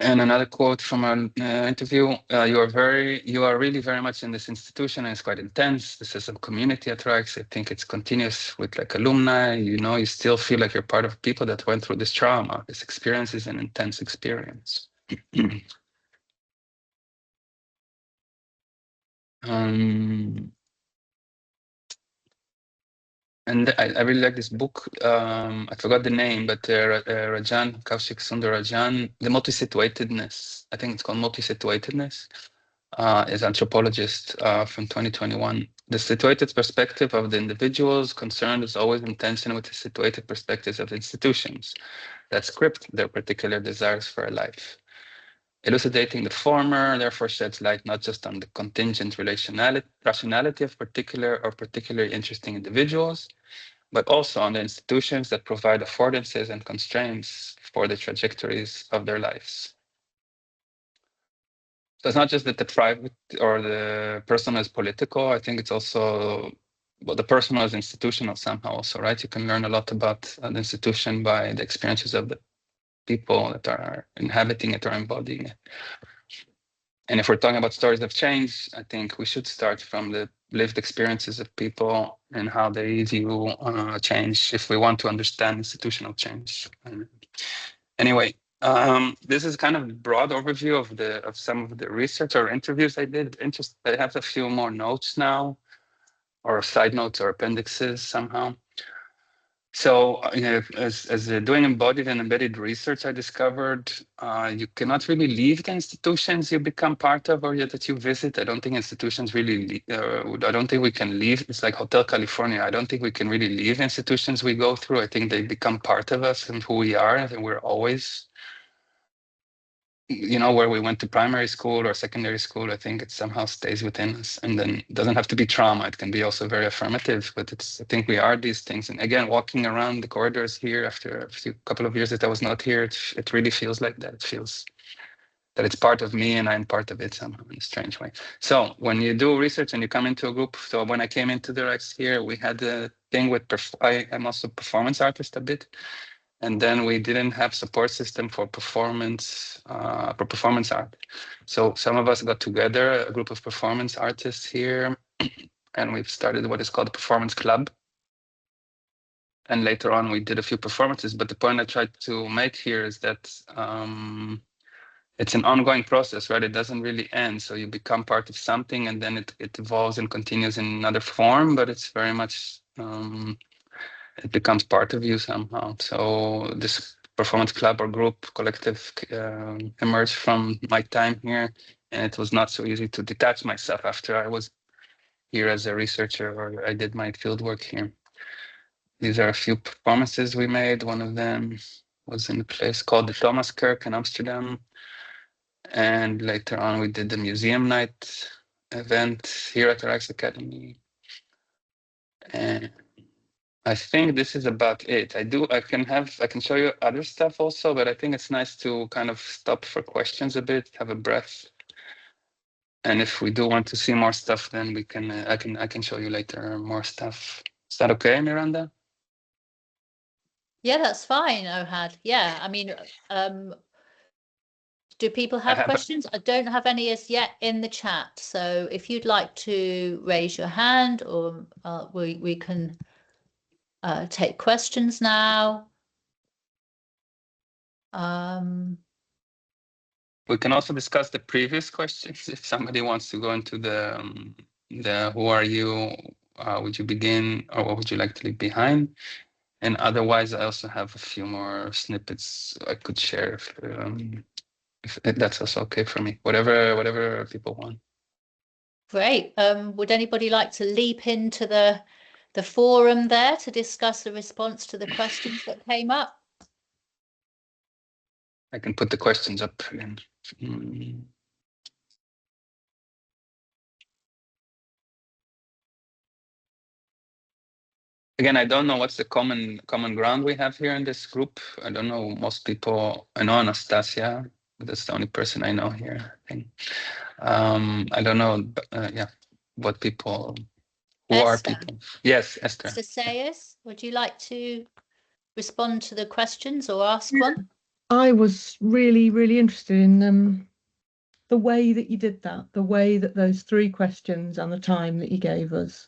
And another quote from an interview, you are really very much in this institution, and it's quite intense. This is a community at Rijks. I think it's continuous with like alumni, you still feel like you're part of people that went through this trauma. This experience is an intense experience. And I really like this book. I forgot the name, but Kaushik Sundarajan, The Multisituatedness. I think it's called Multisituatedness. is anthropologist from 2021. The situated perspective of the individuals concerned is always in tension with the situated perspectives of institutions that script their particular desires for a life. Elucidating the former, therefore, sheds light not just on the contingent rationality of particular or particularly interesting individuals, but also on the institutions that provide affordances and constraints for the trajectories of their lives. So it's not just that the private or the personal is political. I think it's also, well, the personal is institutional somehow also, right? You can learn a lot about an institution by the experiences of the people that are inhabiting it or embodying it. And if we're talking about stories of change, I think we should start from the lived experiences of people and how they view change if we want to understand institutional change. Anyway, this is kind of a broad overview of some of the research or interviews I did. I have a few more notes now, or side notes or appendixes somehow. So as doing embodied and embedded research, I discovered you cannot really leave the institutions you become part of or that you visit. I don't think institutions really, I don't think we can leave. It's like Hotel California. I don't think we can really leave institutions we go through. I think they become part of us and who we are. I think we're always, where we went to primary school or secondary school, I think it somehow stays within us. And then it doesn't have to be trauma. It can be also very affirmative, but I think we are these things. And again, walking around the corridors here after a couple of years that I was not here, it really feels like that. It feels that it's part of me and I'm part of it somehow in a strange way. So when you do research and you come into a group, so when I came into the Rijks here, we had a thing with, I'm also a performance artist a bit. And then we didn't have support system for performance art. So some of us got together, a group of performance artists here, and we've started what is called a performance club. And later on, we did a few performances. But the point I tried to make here is that it's an ongoing process, right? It doesn't really end. So you become part of something, and then it evolves and continues in another form. But it's very much it becomes part of you somehow. So this performance club or group collective emerged from my time here, and it was not so easy to detach myself after I was here as a researcher or I did my field work here. These are a few performances we made. One of them was in a place called the Thomas Kerk in Amsterdam. And later on, we did the museum night event here at the Rijksakademie. And I think this is about it. I can show you other stuff also, but I think it's nice to kind of stop for questions a bit, have a breath. And if we do want to see more stuff, then we can, I can show you later more stuff. Is that okay, Miranda?
Yeah, that's fine, Ohad. Yeah, I mean, do people have questions? I don't have any as yet in the chat. So if you'd like to raise your hand, or we can take questions now.
We can also discuss the previous questions if somebody wants to go into the who are you, would you begin, or what would you like to leave behind? And otherwise, I also have a few more snippets I could share if that's also okay for me. Whatever people want.
Great. Would anybody like to leap into the forum there to discuss the response to the questions that came up?
I can put the questions up again. Again, I don't know what's the common ground we have here in this group. I don't know most people. I know Anastasia, but that's the only person I know here, I think. I don't know, yeah, what people, who
Esther.
are people. Yes, Esther.
Esther Sayers, would you like to respond to the questions or ask one?
I was really, really interested in the way that you did that, the way that those 3 questions and the time that you gave us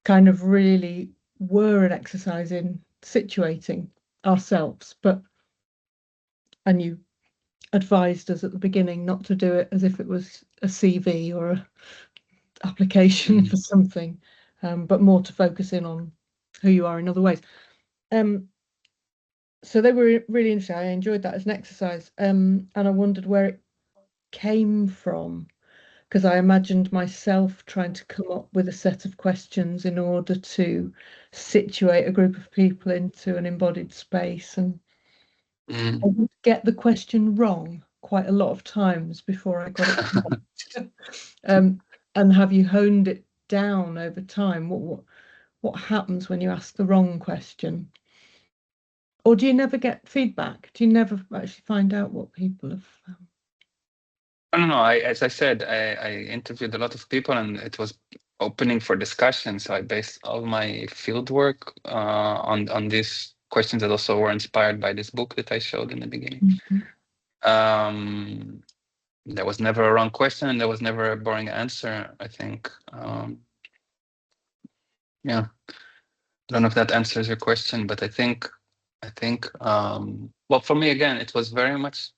kind of really were an exercise in situating ourselves. And you advised us at the beginning not to do it as if it was a CV or a application for something, but more to focus in on who you are in other ways. So they were really interesting. I enjoyed that as an exercise, and I wondered where it came from, because I imagined myself trying to come up with a set of questions in order to situate a group of people into an embodied space, and I would get the question wrong quite a lot of times before I got it right. And have you honed it down over time? What happens when you ask the wrong question? Or do you never get feedback? Do you never actually find out what people have found?
I don't know. As I said, I interviewed a lot of people, and it was opening for discussion. So I based all my field work on these questions that also were inspired by this book that I showed in the beginning. There was never a wrong question, and there was never a boring answer, I think. Yeah, I don't know if that answers your question, but I think, well, for me, again, it was very much,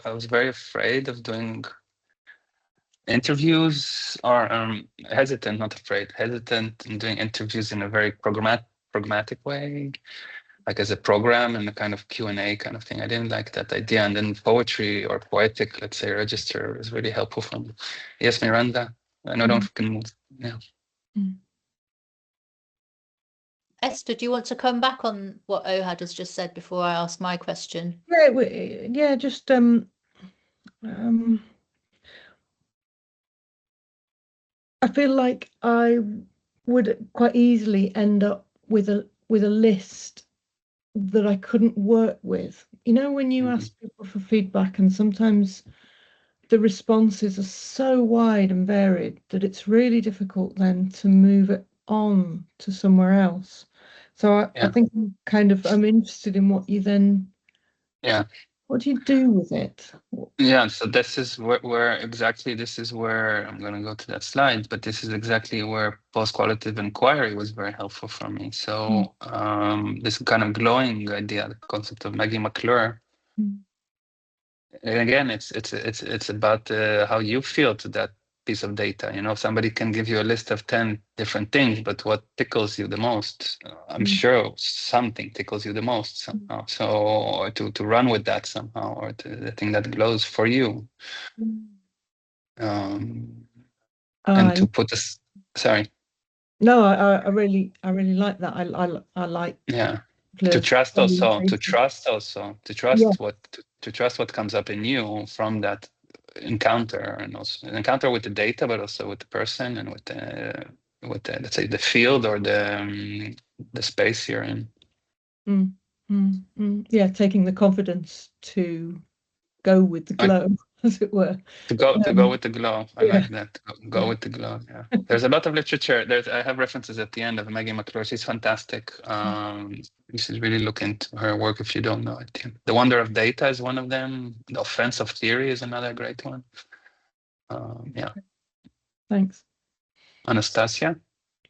I was very afraid of doing interviews, or hesitant, not afraid, hesitant in doing interviews in a very pragmatic way, like as a program and a kind of Q&A kind of thing. I didn't like that idea. And then poetry or poetic, let's say, register was really helpful for me. Yes, Miranda, I know don't can move. Yeah.
Esther, do you want to come back on what Ohad has just said before I ask my question?
Yeah, just I feel like I would quite easily end up with a list that I couldn't work with. You know, when you ask people for feedback, and sometimes the responses are so wide and varied that it's really difficult then to move it on to somewhere else. So I think I'm interested in what you then.
Yeah.
What do you do with it?
Yeah, so this is where exactly, this is where I'm going to go to that slide, but this is exactly where post-qualitative inquiry was very helpful for me. So this kind of glowing idea, the concept of Maggie McClure, and again, it's about how you feel to that piece of data. You know, somebody can give you a list of 10 different things, but what tickles you the most? I'm sure something tickles you the most somehow. So to run with that somehow, or the thing that glows for you. And to put this, sorry.
No, I really like that. I like.
Yeah. To trust also, to trust what comes up in you from that encounter, and also an encounter with the data, but also with the person and with the let's say the field or the space you're in.
Yeah, taking the confidence to go with the glow, as it were.
To go with the glow. I like that. Go with the glow. Yeah. There's a lot of literature. I have references at the end of Maggie McClure. She's fantastic. You should really look into her work if you don't know it. The Wonder of Data is one of them. The Offense of Theory is another great one. Yeah.
Thanks.
Anastasia?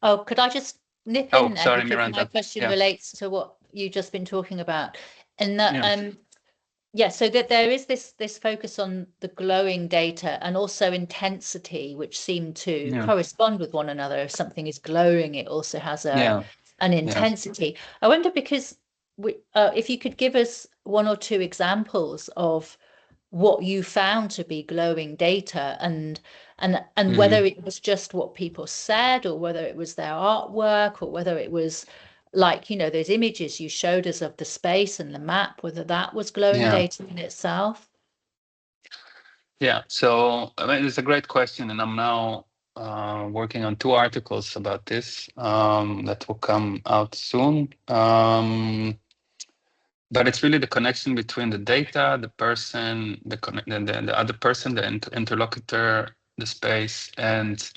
Oh, could I just nip in there?
Sorry,
because
Miranda.
my question relates to what you've just been talking about. And that, so that there is this focus on the glowing data and also intensity, which seem to correspond with one another. If something is glowing, it also has an intensity. I wonder, because if you could give us one or two examples of what you found to be glowing data, and whether it was just what people said, or whether it was their artwork, or whether it was like, you know, those images you showed us of the space and the map, whether that was glowing data in itself.
Yeah, so I mean, it's a great question, and I'm now working on 2 articles about this that will come out soon. But it's really the connection between the data, the person, the other person, the interlocutor, the space, and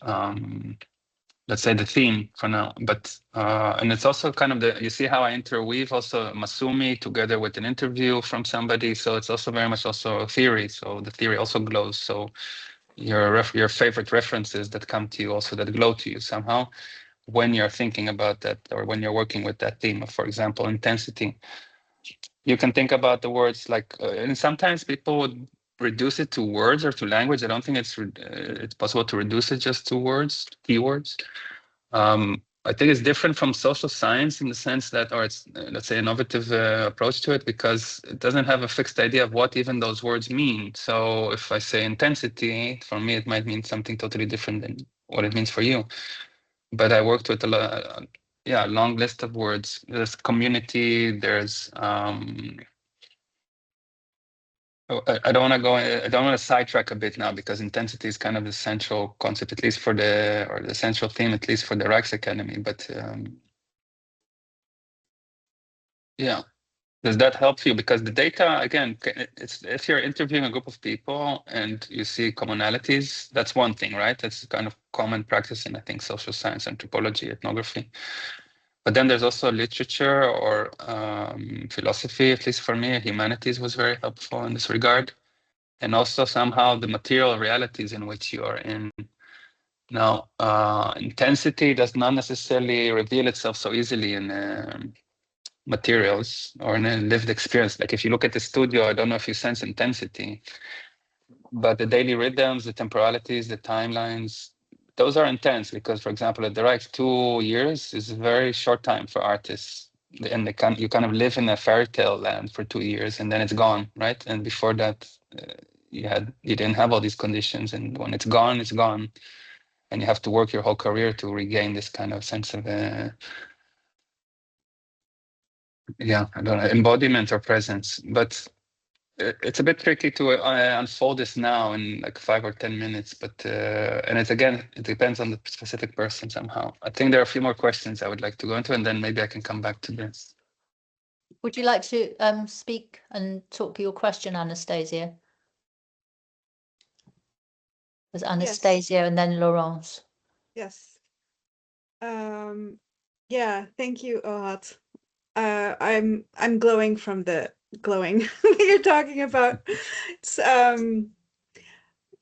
let's say the theme for now. But and it's also kind of you see how I interweave also Masumi together with an interview from somebody. So it's also very much also a theory. So the theory also glows. So your favorite references that come to you also that glow to you somehow when you're thinking about that, or when you're working with that theme of, for example, intensity. You can think about the words like, and sometimes people would reduce it to words or to language. I don't think it's possible to reduce it just to words, keywords. I think it's different from social science in the sense that, or it's, let's say, innovative approach to it, because it doesn't have a fixed idea of what even those words mean. So if I say intensity, for me, it might mean something totally different than what it means for you. But I worked with a long list of words. There's community, there's, I don't want to go. I don't want to sidetrack a bit now, because intensity is kind of the central concept, at least for the central theme, at least for the Rijksakademie. But yeah, does that help you? Because the data, again, it's if you're interviewing a group of people and you see commonalities, that's one thing, right? That's kind of common practice in, I think, social science, anthropology, ethnography. But then there's also literature or philosophy, at least for me, humanities was very helpful in this regard. And also somehow the material realities in which you are in. Now, intensity does not necessarily reveal itself so easily in materials or in a lived experience. Like if you look at the studio, I don't know if you sense intensity, but the daily rhythms, the temporalities, the timelines, those are intense because, for example, at the Rijks, 2 years is a very short time for artists. And you kind of live in a fairy tale land for 2 years and then it's gone, right? And before that, you didn't have all these conditions, and when it's gone, and you have to work your whole career to regain this kind of sense of I don't know, embodiment or presence. But it's a bit tricky to unfold this now in like 5 or 10 minutes. But and it depends on the specific person somehow. I think there are a few more questions I would like to go into, and then maybe I can come back to this.
Would you like to speak and talk your question, Anastasia? There's Anastasia, yes. And then Laurence.
Yes. Yeah, thank you, Ohad. I'm glowing from the glowing that you're talking about. It's,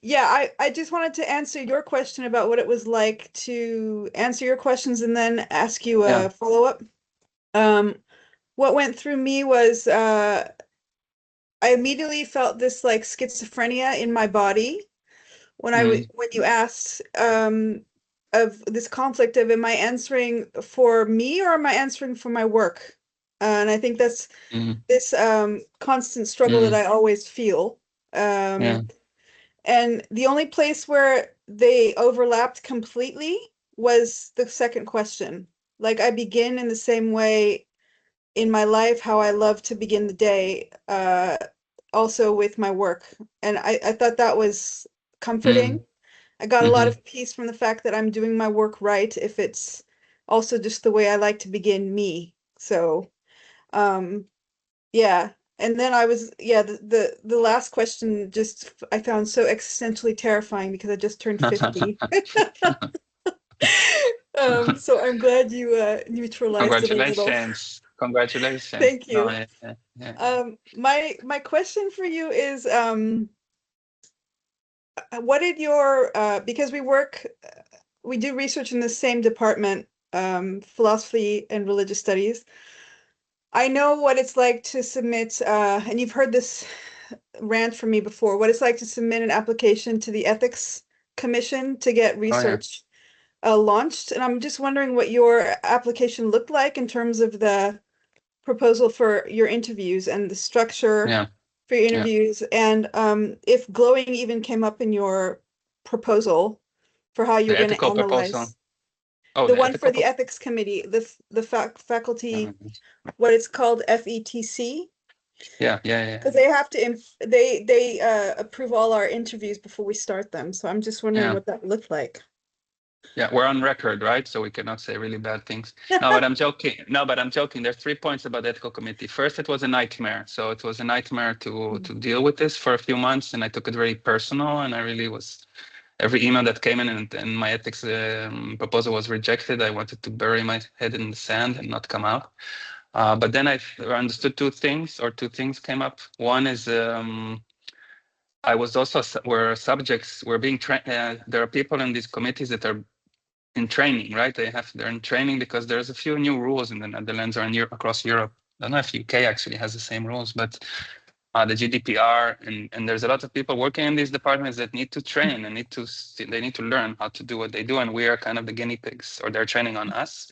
yeah, I just wanted to answer your question about what it was like to answer your questions and then ask you a follow-up. What went through me was I immediately felt this like schizophrenia in my body when when you asked of this conflict of, am I answering for me or am I answering for my work? And I think that's this constant struggle that I always feel. And the only place where they overlapped completely was the second question. Like I begin in the same way in my life, how I love to begin the day, also with my work. And I thought that was comforting. I got a lot of peace from the fact that I'm doing my work right, if it's also just the way I like to begin me. So, yeah. And then I was, the last question just, I found so existentially terrifying because I just turned 50. So I'm glad you neutralized it a little.
Congratulations.
Thank you. My question for you is, what did your, because we do research in the same department, philosophy and religious studies. I know what it's like to submit, and you've heard this rant from me before, what it's like to submit an application to the ethics commission to get research launched. And I'm just wondering what your application looked like in terms of the proposal for your interviews and the structure for your interviews, and if glowing even came up in your proposal for how you're going to analyze. The one for the ethics committee, the faculty, what it's called, FETC.
Yeah.
Because they have to they approve all our interviews before we start them. So I'm just wondering what that looked like.
Yeah, we're on record, right? So we cannot say really bad things. No, but I'm joking. There's 3 points about the ethical committee. First, it was a nightmare. So it was a nightmare to deal with this for a few months, and I took it very personal. And I really was, every email that came in and my ethics proposal was rejected, I wanted to bury my head in the sand and not come out. But then I understood two things came up. One is I was also subjects were being trained. There are people in these committees that are in training, right? They're in training because there's a few new rules in the Netherlands or across Europe. I don't know if UK actually has the same rules, but the GDPR, and there's a lot of people working in these departments that need to train and they need to learn how to do what they do, and we are kind of the guinea pigs, or they're training on us,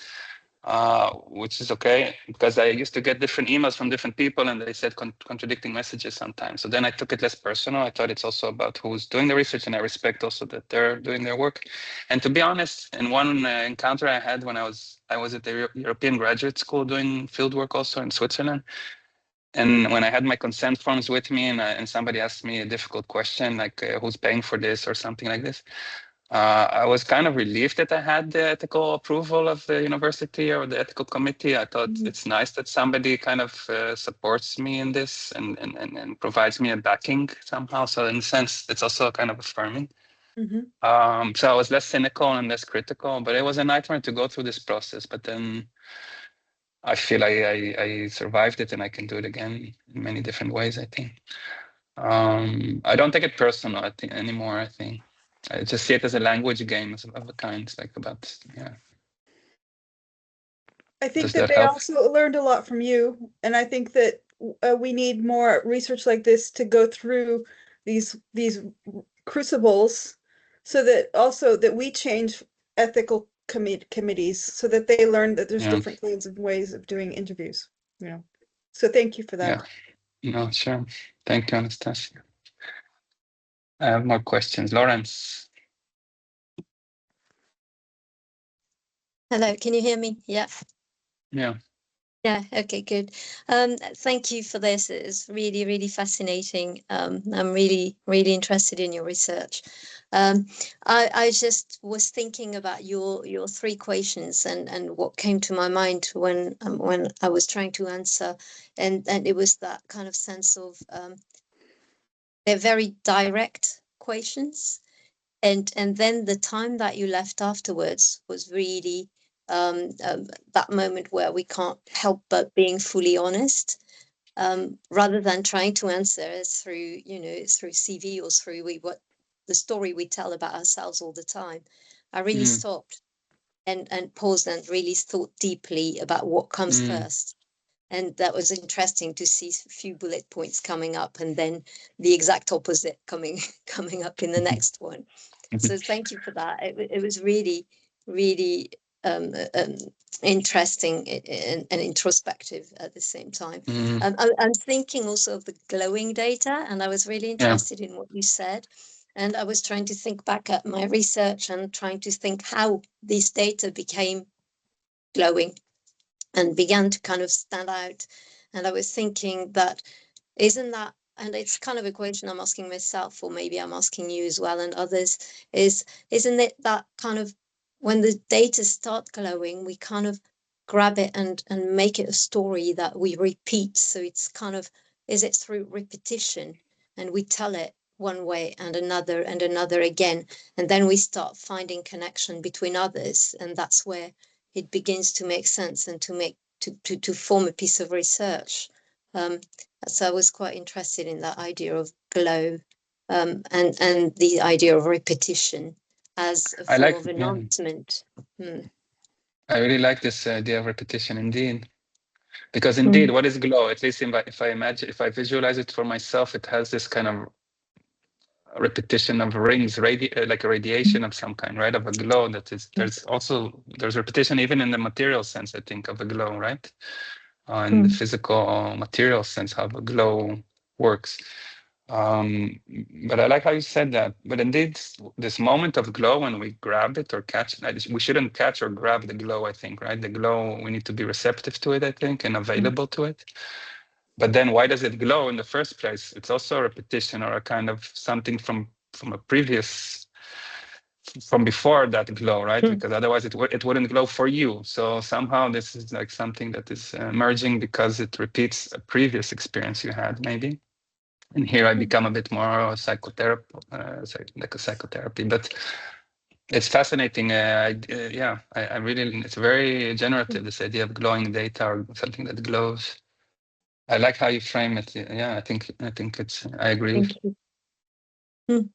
which is okay, because I used to get different emails from different people and they said contradicting messages sometimes. So then I took it less personal. I thought it's also about who's doing the research, and I respect also that they're doing their work. And to be honest, in one encounter I had when I was at the European Graduate School doing fieldwork also in Switzerland. And when I had my consent forms with me and somebody asked me a difficult question, like who's paying for this or something like this, I was kind of relieved that I had the ethical approval of the university or the ethical committee. I thought it's nice that somebody kind of supports me in this and provides me a backing somehow. So in a sense, it's also kind of affirming. So I was less cynical and less critical, but it was a nightmare to go through this process. But then I feel I survived it, and I can do it again in many different ways, I think. I don't take it personal anymore, I think. I just see it as a language game of a kind. It's like about, yeah.
I think that they also learned a lot from you. And I think that we need more research like this to go through these crucibles, so that also that we change ethical committees, so that they learn that there's different kinds of ways of doing interviews, you know. So thank you for that.
Yeah, no, sure. Thank you, Anastasia. I have more questions. Lawrence.
Hello, can you hear me? Yeah.
Yeah.
Yeah, okay, good. Thank you for this. It's really, really fascinating. I'm really, really interested in your research. I just was thinking about your three questions and what came to my mind when I was trying to answer, and it was that kind of sense of they're very direct questions, and then the time that you left afterwards was really that moment where we can't help but being fully honest, rather than trying to answer through through CV or through what the story we tell about ourselves all the time. I really stopped and paused and really thought deeply about what comes first. And that was interesting to see a few bullet points coming up and then the exact opposite coming up in the next one. So thank you for that. It was really, really interesting and introspective at the same time. I'm thinking also of the glowing data, and I was really interested in what you said. And I was trying to think back at my research and trying to think how these data became glowing and began to kind of stand out. And I was thinking that, isn't that, and it's kind of a question I'm asking myself, or maybe I'm asking you as well and others, isn't it that kind of, when the data start glowing, we kind of grab it and make it a story that we repeat. So it's kind of, is it through repetition, and we tell it one way and another again, and then we start finding connection between others, and that's where it begins to make sense and to form a piece of research. So I was quite interested in that idea of glow, and the idea of repetition as a form of announcement.
I really like this idea of repetition, indeed, because indeed, what is glow? At least if I visualize it for myself, it has this kind of repetition of rings, like a radiation of some kind, right? Of a glow. That is, there's repetition even in the material sense, I think, of a glow, right? In the physical material sense, how a glow works. But I like how you said that. But indeed, this moment of glow, when we grab it or catch it, we shouldn't catch or grab the glow, I think, right? The glow, we need to be receptive to it, I think, and available to it. But then why does it glow in the first place? It's also a repetition or a kind of something from a previous, from before that glow, right? Because otherwise it wouldn't glow for you. So somehow this is like something that is emerging because it repeats a previous experience you had, maybe. And here I become a bit more psychotherapy, like a psychotherapy. But it's fascinating. I really, it's very generative, this idea of glowing data or something that glows. I like how you frame it. Yeah, I think it's, I agree with
you.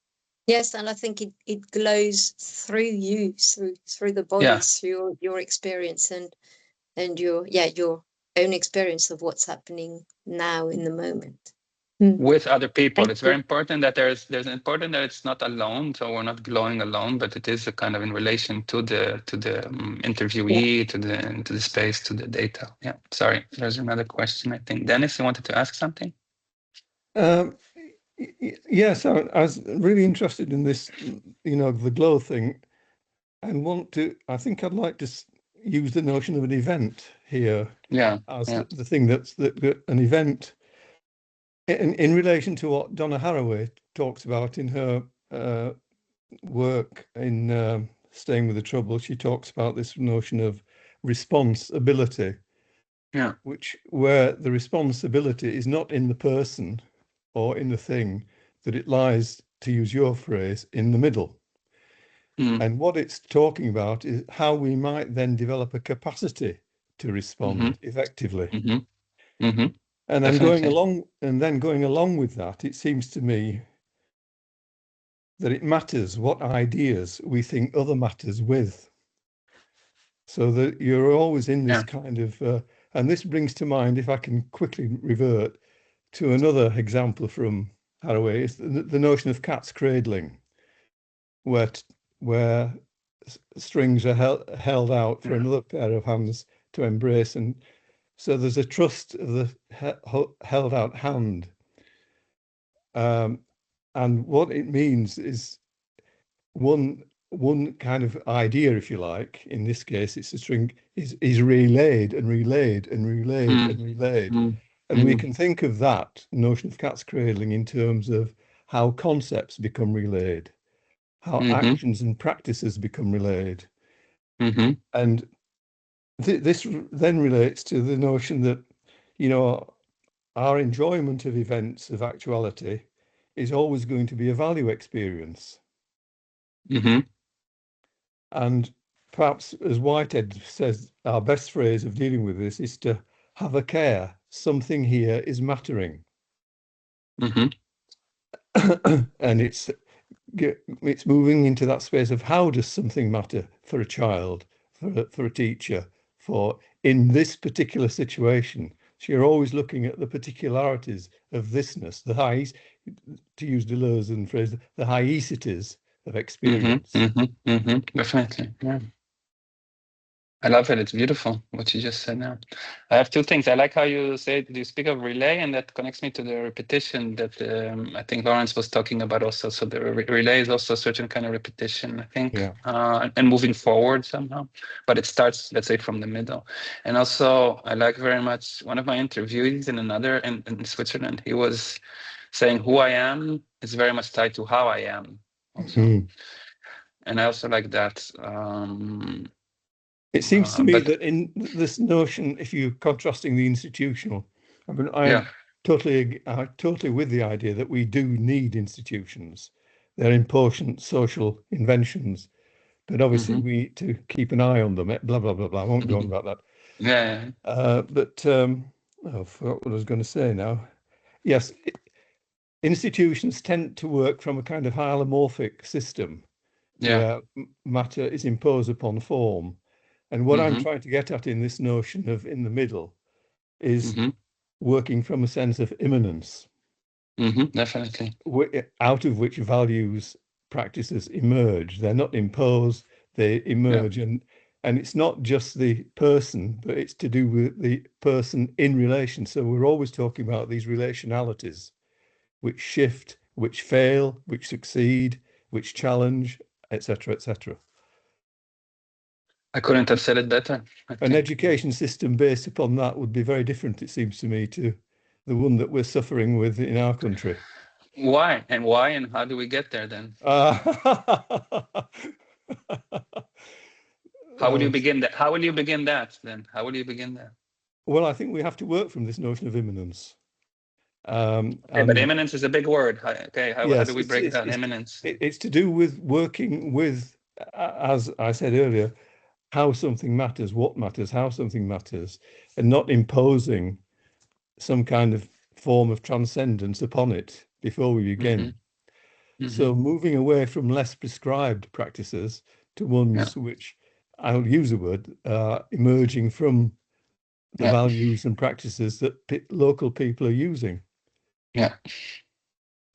Yes, and I think it glows through you, through the body, through your experience and your own experience of what's happening now in the moment.
with other people. It's very important that there's important that it's not alone, so we're not glowing alone, but it is a kind of in relation to the interviewee, to the space, to the data. Yeah. Sorry, there's another question. I think Dennis, you wanted to ask something.
Yes, I was really interested in this, the glow thing, and I think I'd like to use the notion of an event here. As the thing that an event in relation to what Donna Haraway talks about in her work in Staying with the Trouble. She talks about this notion of responsibility, where the responsibility is not in the person or in the thing, that it lies, to use your phrase, in the middle. And what it's talking about is how we might then develop a capacity to respond effectively. And then going along with that, it seems to me that it matters what ideas we think other matters with. So that you're always in this kind of, and this brings to mind, if I can quickly revert to another example from Haraway, is the notion of cat's cradling, where strings are held out for another pair of hands to embrace, and so there's a trust of the held out hand. And what it means is one kind of idea, if you like. In this case, it's a string is relayed and relayed and relayed and relayed. And we can think of that notion of cat's cradling in terms of how concepts become relayed, how actions and practices become relayed. And this then relates to the notion that, our enjoyment of events of actuality is always going to be a value experience. And perhaps, as Whitehead says, our best phrase of dealing with this is to have a care. Something here is mattering. And it's moving into that space of how does something matter for a child, for a teacher, in this particular situation. So you're always looking at the particularities of thisness, to use Deleuze's phrase, the hiecities of experience.
Definitely, yeah. I love it. It's beautiful what you just said now. I have two things. I like how you speak of relay, and that connects me to the repetition that I think Lawrence was talking about also. So the relay is also a certain kind of repetition, I think, and moving forward somehow. But it starts, let's say, from the middle. And also, I like very much one of my interviewees in Switzerland. He was saying who I am is very much tied to how I am also. And I also like that.
It seems to me that in this notion, if you're contrasting the institutional, I mean, I'm totally with the idea that we do need institutions. They're important social inventions, but obviously we need to keep an eye on them. Blah blah blah blah. I won't go on about that. But I forgot what I was going to say now. Yes, institutions tend to work from a kind of hieromorphic system, where matter is imposed upon form. And what I'm trying to get at in this notion of in the middle is working from a sense of immanence.
Definitely.
Out of which values practices emerge. They're not imposed, they emerge. And it's not just the person, but it's to do with the person in relation. So we're always talking about these relationalities, which shift, which fail, which succeed, which challenge, etc., etc.
I couldn't have said it better.
An education system based upon that would be very different, it seems to me, to the one that we're suffering with in our country.
Why? And how do we get there then? How will you begin that? How will you begin that then? How will you begin that?
Well, I think we have to work from this notion of immanence.
But immanence is a big word. Okay, how do we break down immanence?
It's to do with working with, as I said earlier, how something matters, what matters, how something matters, and not imposing some kind of form of transcendence upon it before we begin. So moving away from less prescribed practices to ones which, I'll use the word, emerging from the values and practices that local people are using.
Yeah,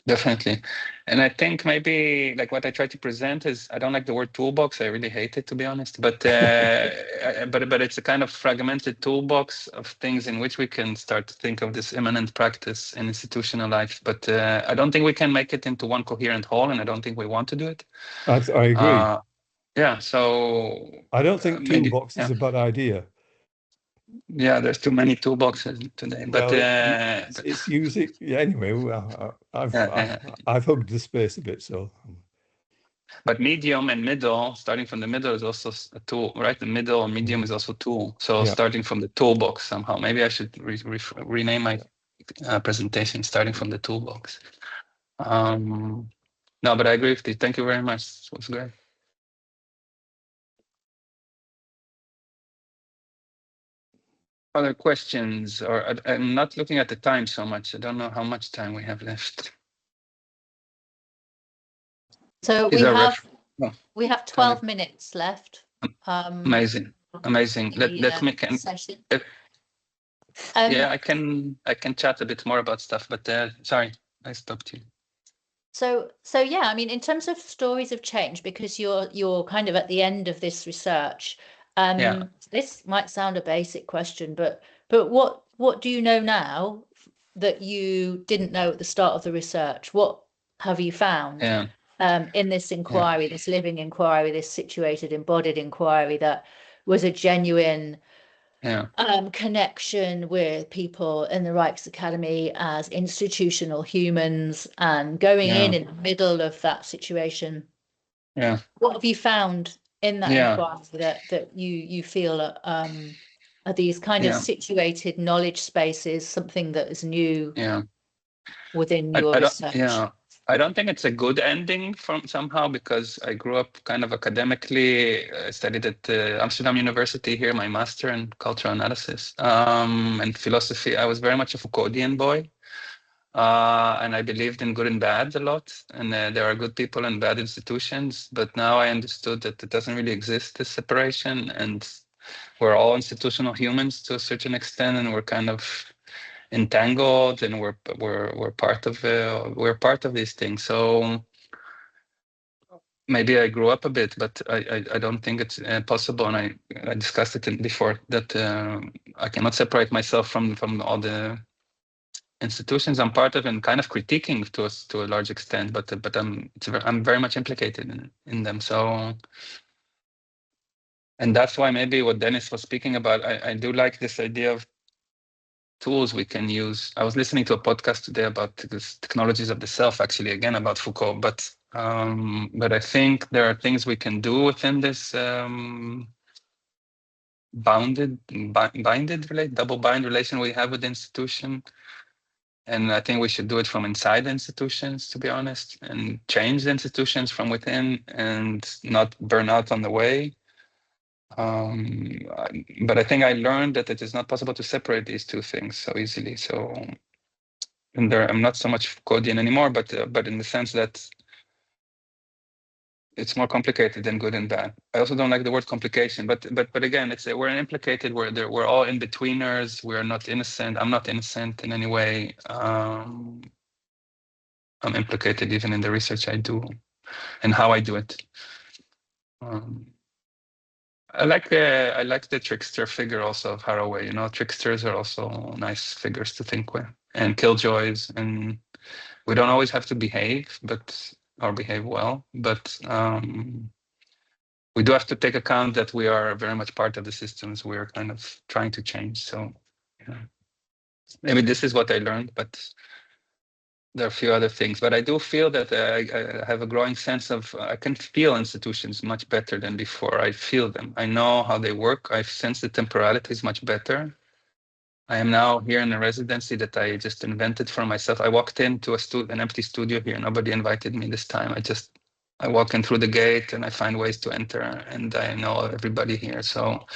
definitely. And I think maybe like what I try to present is, I don't like the word toolbox. I really hate it, to be honest. But but it's a kind of fragmented toolbox of things in which we can start to think of this immanent practice in institutional life. But I don't think we can make it into one coherent whole, and I don't think we want to do it.
I agree.
Yeah, so
I don't think toolbox is a bad idea.
Yeah, there's too many toolboxes today. But
it's using. Yeah. Anyway, I've hugged the space a bit, so.
But medium and middle, starting from the middle, is also a tool, right? The middle or medium is also a tool. So starting from the toolbox somehow. Maybe I should rename my presentation starting from the toolbox. No, but I agree with you. Thank you very much. It was great. Other questions? Or I'm not looking at the time so much. I don't know how much time we have left.
So we have 12 minutes left.
Amazing. Let me
session.
Yeah, I can chat a bit more about stuff, but sorry, I stopped you.
So yeah, I mean, in terms of stories of change, because you're kind of at the end of this research, this might sound a basic question, but what do you know now that you didn't know at the start of the research? What have you found in this inquiry, this living inquiry, this situated, embodied inquiry that was a genuine connection with people in the Rijksakademie as institutional humans and going in the middle of that situation? What have you found in that inquiry that you feel are these kind of situated knowledge spaces, something that is new within your research?
I don't think it's a good ending from somehow, because I grew up kind of academically. I studied at Amsterdam University here, my master in cultural analysis and philosophy. I was very much a Foucauldian boy, and I believed in good and bad a lot. And there are good people and bad institutions. But now I understood that it doesn't really exist, this separation, and we're all institutional humans to a certain extent, and we're kind of entangled, and we're part of these things. So maybe I grew up a bit, but I don't think it's possible, and I discussed it before, that I cannot separate myself from all the institutions I'm part of, and kind of critiquing to a large extent, but I'm very much implicated in them. So, and that's why maybe what Dennis was speaking about, I do like this idea of tools we can use. I was listening to a podcast today about this technologies of the self, actually, again about Foucault, but I think there are things we can do within this double bind relation we have with the institution. And I think we should do it from inside the institutions, to be honest, and change the institutions from within and not burn out on the way. But I think I learned that it is not possible to separate these two things so easily. So, and I'm not so much Foucauldian anymore, but in the sense that it's more complicated than good and bad. I also don't like the word complication, but again, we're implicated. We're all in betweeners. We're not innocent. I'm not innocent in any way. I'm implicated even in the research I do and how I do it. I like the trickster figure also of Haraway. You know, tricksters are also nice figures to think with, and killjoys. And we don't always have to behave, or behave well, but we do have to take account that we are very much part of the systems we're kind of trying to change. So, maybe this is what I learned, but there are a few other things. But I do feel that I have a growing sense of, I can feel institutions much better than before. I feel them. I know how they work. I sense the temporalities much better. I am now here in a residency that I just invented for myself. I walked into an empty studio here. Nobody invited me this time. I walk in through the gate and I find ways to enter, and I know everybody here. So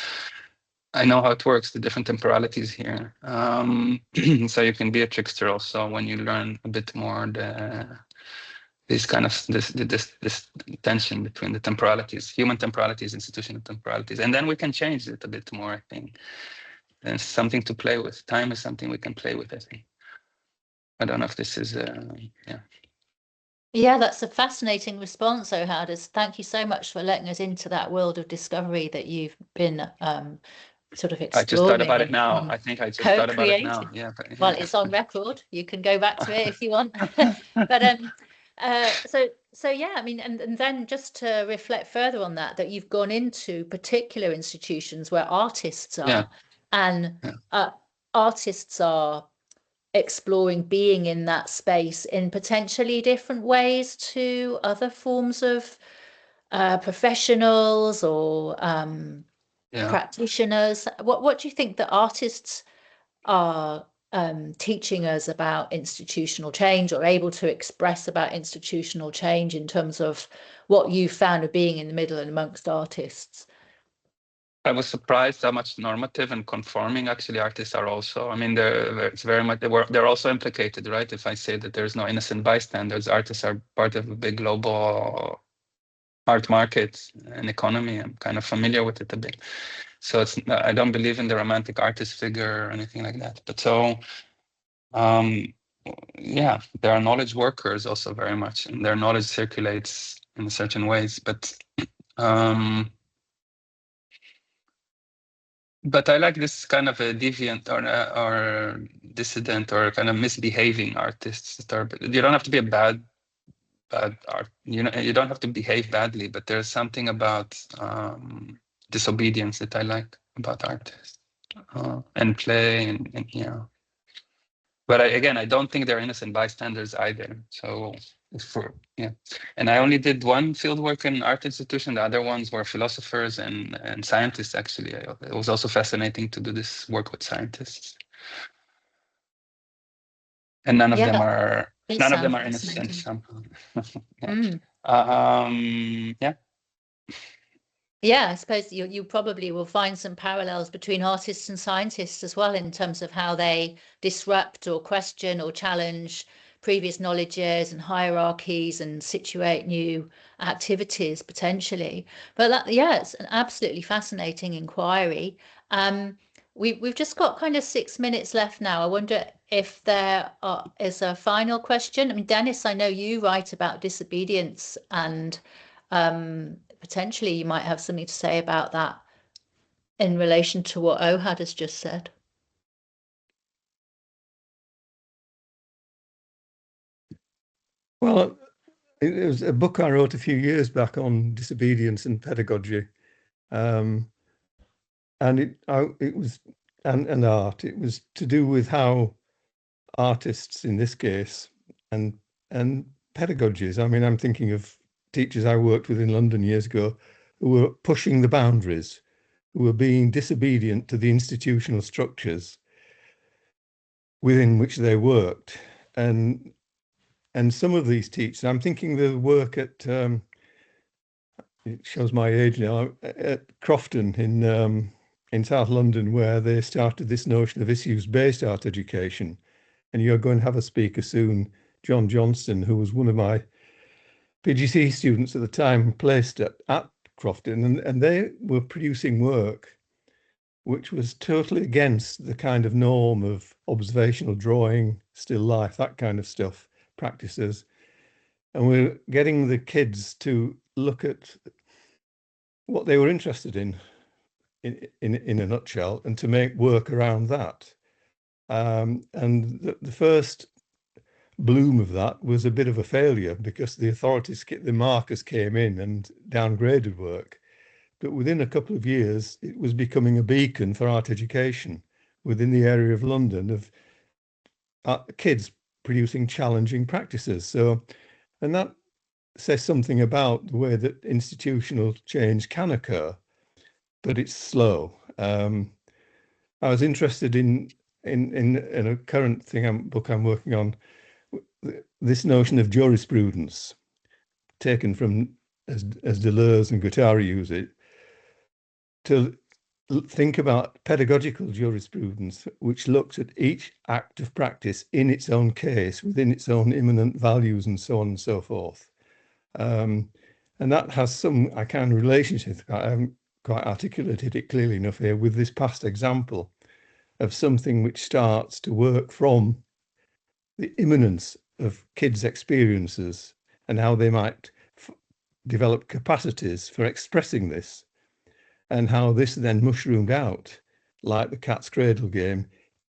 I know how it works, the different temporalities here. So you can be a trickster also when you learn a bit more this tension between the temporalities, human temporalities, institutional temporalities, and then we can change it a bit more, I think. And something to play with. Time is something we can play with, I think. I don't know if this is
Yeah, that's a fascinating response, Ohad. Thank you so much for letting us into that world of discovery that you've been sort of exploring.
I just thought about it now. I think I just thought about it now. Yeah.
Well, it's on record. You can go back to it if you want. But so yeah, I mean, and then just to reflect further on that you've gone into particular institutions where artists are, and artists are exploring being in that space in potentially different ways to other forms of professionals or practitioners. What do you think that artists are teaching us about institutional change, or able to express about institutional change, in terms of what you found of being in the middle and amongst artists?
I was surprised how much normative and conforming actually artists are also. I mean, it's very much they're also implicated, right? If I say that there's no innocent bystanders, artists are part of a big global art market and economy. I'm kind of familiar with it a bit. So I don't believe in the romantic artist figure or anything like that. But so, yeah, there are knowledge workers also very much, and their knowledge circulates in certain ways. But I like this kind of a deviant or dissident or kind of misbehaving artists. You don't have to be a bad art. You don't have to behave badly, but there's something about disobedience that I like about artists and play and yeah. But I don't think they're innocent bystanders either. So and I only did one fieldwork in art institution. The other ones were philosophers and scientists. Actually, it was also fascinating to do this work with scientists. And none of them are innocent.
Yeah, I suppose you probably will find some parallels between artists and scientists as well, in terms of how they disrupt or question or challenge previous knowledges and hierarchies and situate new activities potentially. But it's an absolutely fascinating inquiry. We've just got kind of 6 minutes left now. I wonder if there is a final question. I mean, Dennis, I know you write about disobedience, and potentially you might have something to say about that in relation to what Ohad has just said.
Well, it was a book I wrote a few years back on disobedience and pedagogy, and it was and art. It was to do with how artists, in this case, and pedagogies. I mean, I'm thinking of teachers I worked with in London years ago who were pushing the boundaries, who were being disobedient to the institutional structures within which they worked. And some of these teachers, I'm thinking the work at, it shows my age now, at Crofton in South London, where they started this notion of issues-based art education. And you're going to have a speaker soon, John Johnston, who was one of my PGC students at the time, placed at Crofton, and they were producing work which was totally against the kind of norm of observational drawing, still life, that kind of stuff, practices. And we're getting the kids to look at what they were interested in a nutshell, and to make work around that. And the first bloom of that was a bit of a failure, because the authorities, the markers came in and downgraded work. But within a couple of years, it was becoming a beacon for art education within the area of London, of kids producing challenging practices. So, and that says something about the way that institutional change can occur, but it's slow. I was interested in a current book I'm working on, this notion of jurisprudence, taken from as Deleuze and Guattari use it, to think about pedagogical jurisprudence, which looks at each act of practice in its own case, within its own immanent values, and so on and so forth. And that has some kind of relationship. I haven't quite articulated it clearly enough here, with this past example of something which starts to work from the immanence of kids' experiences and how they might develop capacities for expressing this, and how this then mushroomed out, like the cat's cradle game,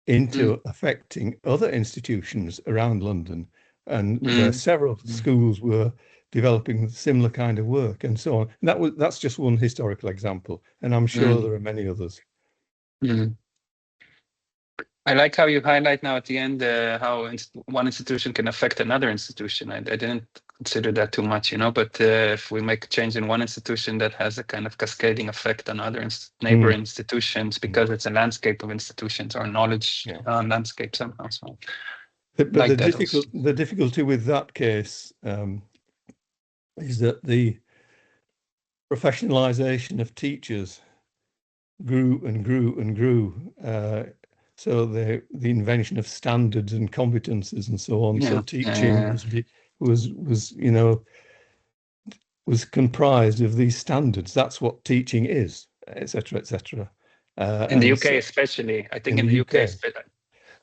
into affecting other institutions around London, and where several schools were developing similar kind of work and so on. And that's just one historical example, and I'm sure there are many others.
I like how you highlight now at the end how one institution can affect another institution. I didn't consider that too much, but if we make a change in one institution, that has a kind of cascading effect on other neighboring institutions, because it's a landscape of institutions, or knowledge landscape somehow. So,
but like the difficulty with that case is that the professionalization of teachers grew and grew and grew. So the invention of standards and competences and so on. So teaching was comprised of these standards. That's what teaching is, etc., etc.
In the UK, especially, I think in the UK,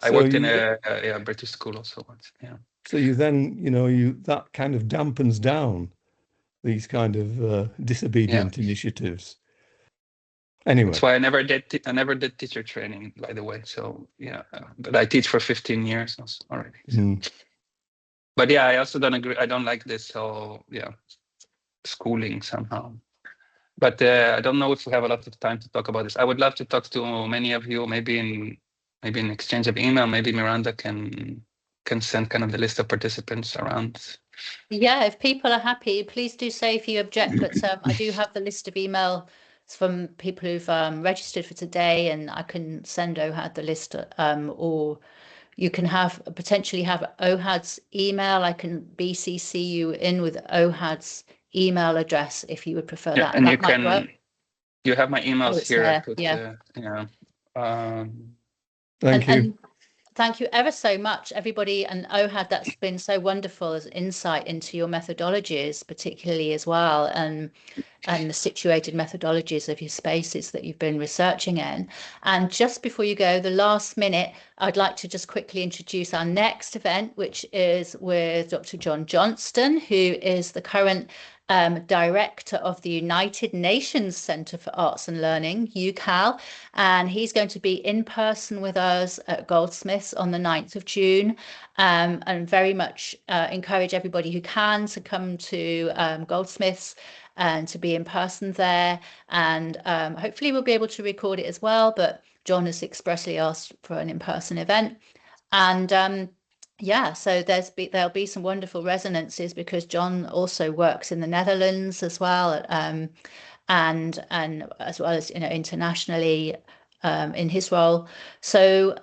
I worked in a British school also once. Yeah.
So you then, that kind of dampens down these kind of disobedient initiatives. Anyway,
that's why I never did teacher training, by the way. So but I teach for 15 years already. So. But I also don't agree. I don't like this whole schooling somehow. But I don't know if we have a lot of time to talk about this. I would love to talk to many of you, maybe in exchange of email. Maybe Miranda can send kind of the list of participants around.
Yeah, if people are happy, please do say if you object. But I do have the list of email from people who've registered for today, and I can send Ohad the list, or you can potentially have Ohad's email. I can BCC you in with Ohad's email address if you would prefer that.
And
that
you have my emails here.
Thank you.
And thank you ever so much, everybody. And Ohad, that's been so wonderful as insight into your methodologies, particularly as well, and the situated methodologies of your spaces that you've been researching in. And just before you go, the last minute, I'd like to just quickly introduce our next event, which is with Dr. John Johnston, who is the current director of the United Nations Centre for Arts and Learning, UCAL, and he's going to be in person with us at Goldsmiths on the 9th of June, and very much encourage everybody who can to come to Goldsmiths and to be in person there, and hopefully we'll be able to record it as well, but John has expressly asked for an in-person event. And so there'll be some wonderful resonances, because John also works in the Netherlands as well, and as well as internationally in his role. So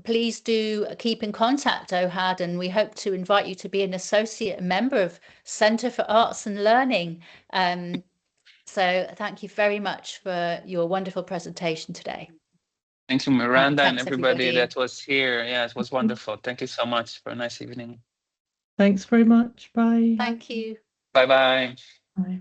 please do keep in contact, Ohad, and we hope to invite you to be an associate member of Centre for Arts and Learning. So thank you very much for your wonderful presentation today.
Thank you, Miranda, and everybody that was here. Yeah, it was wonderful. Thank you so much for a nice evening.
Thanks very much. Bye.
Thank you.
Bye-bye.
Bye.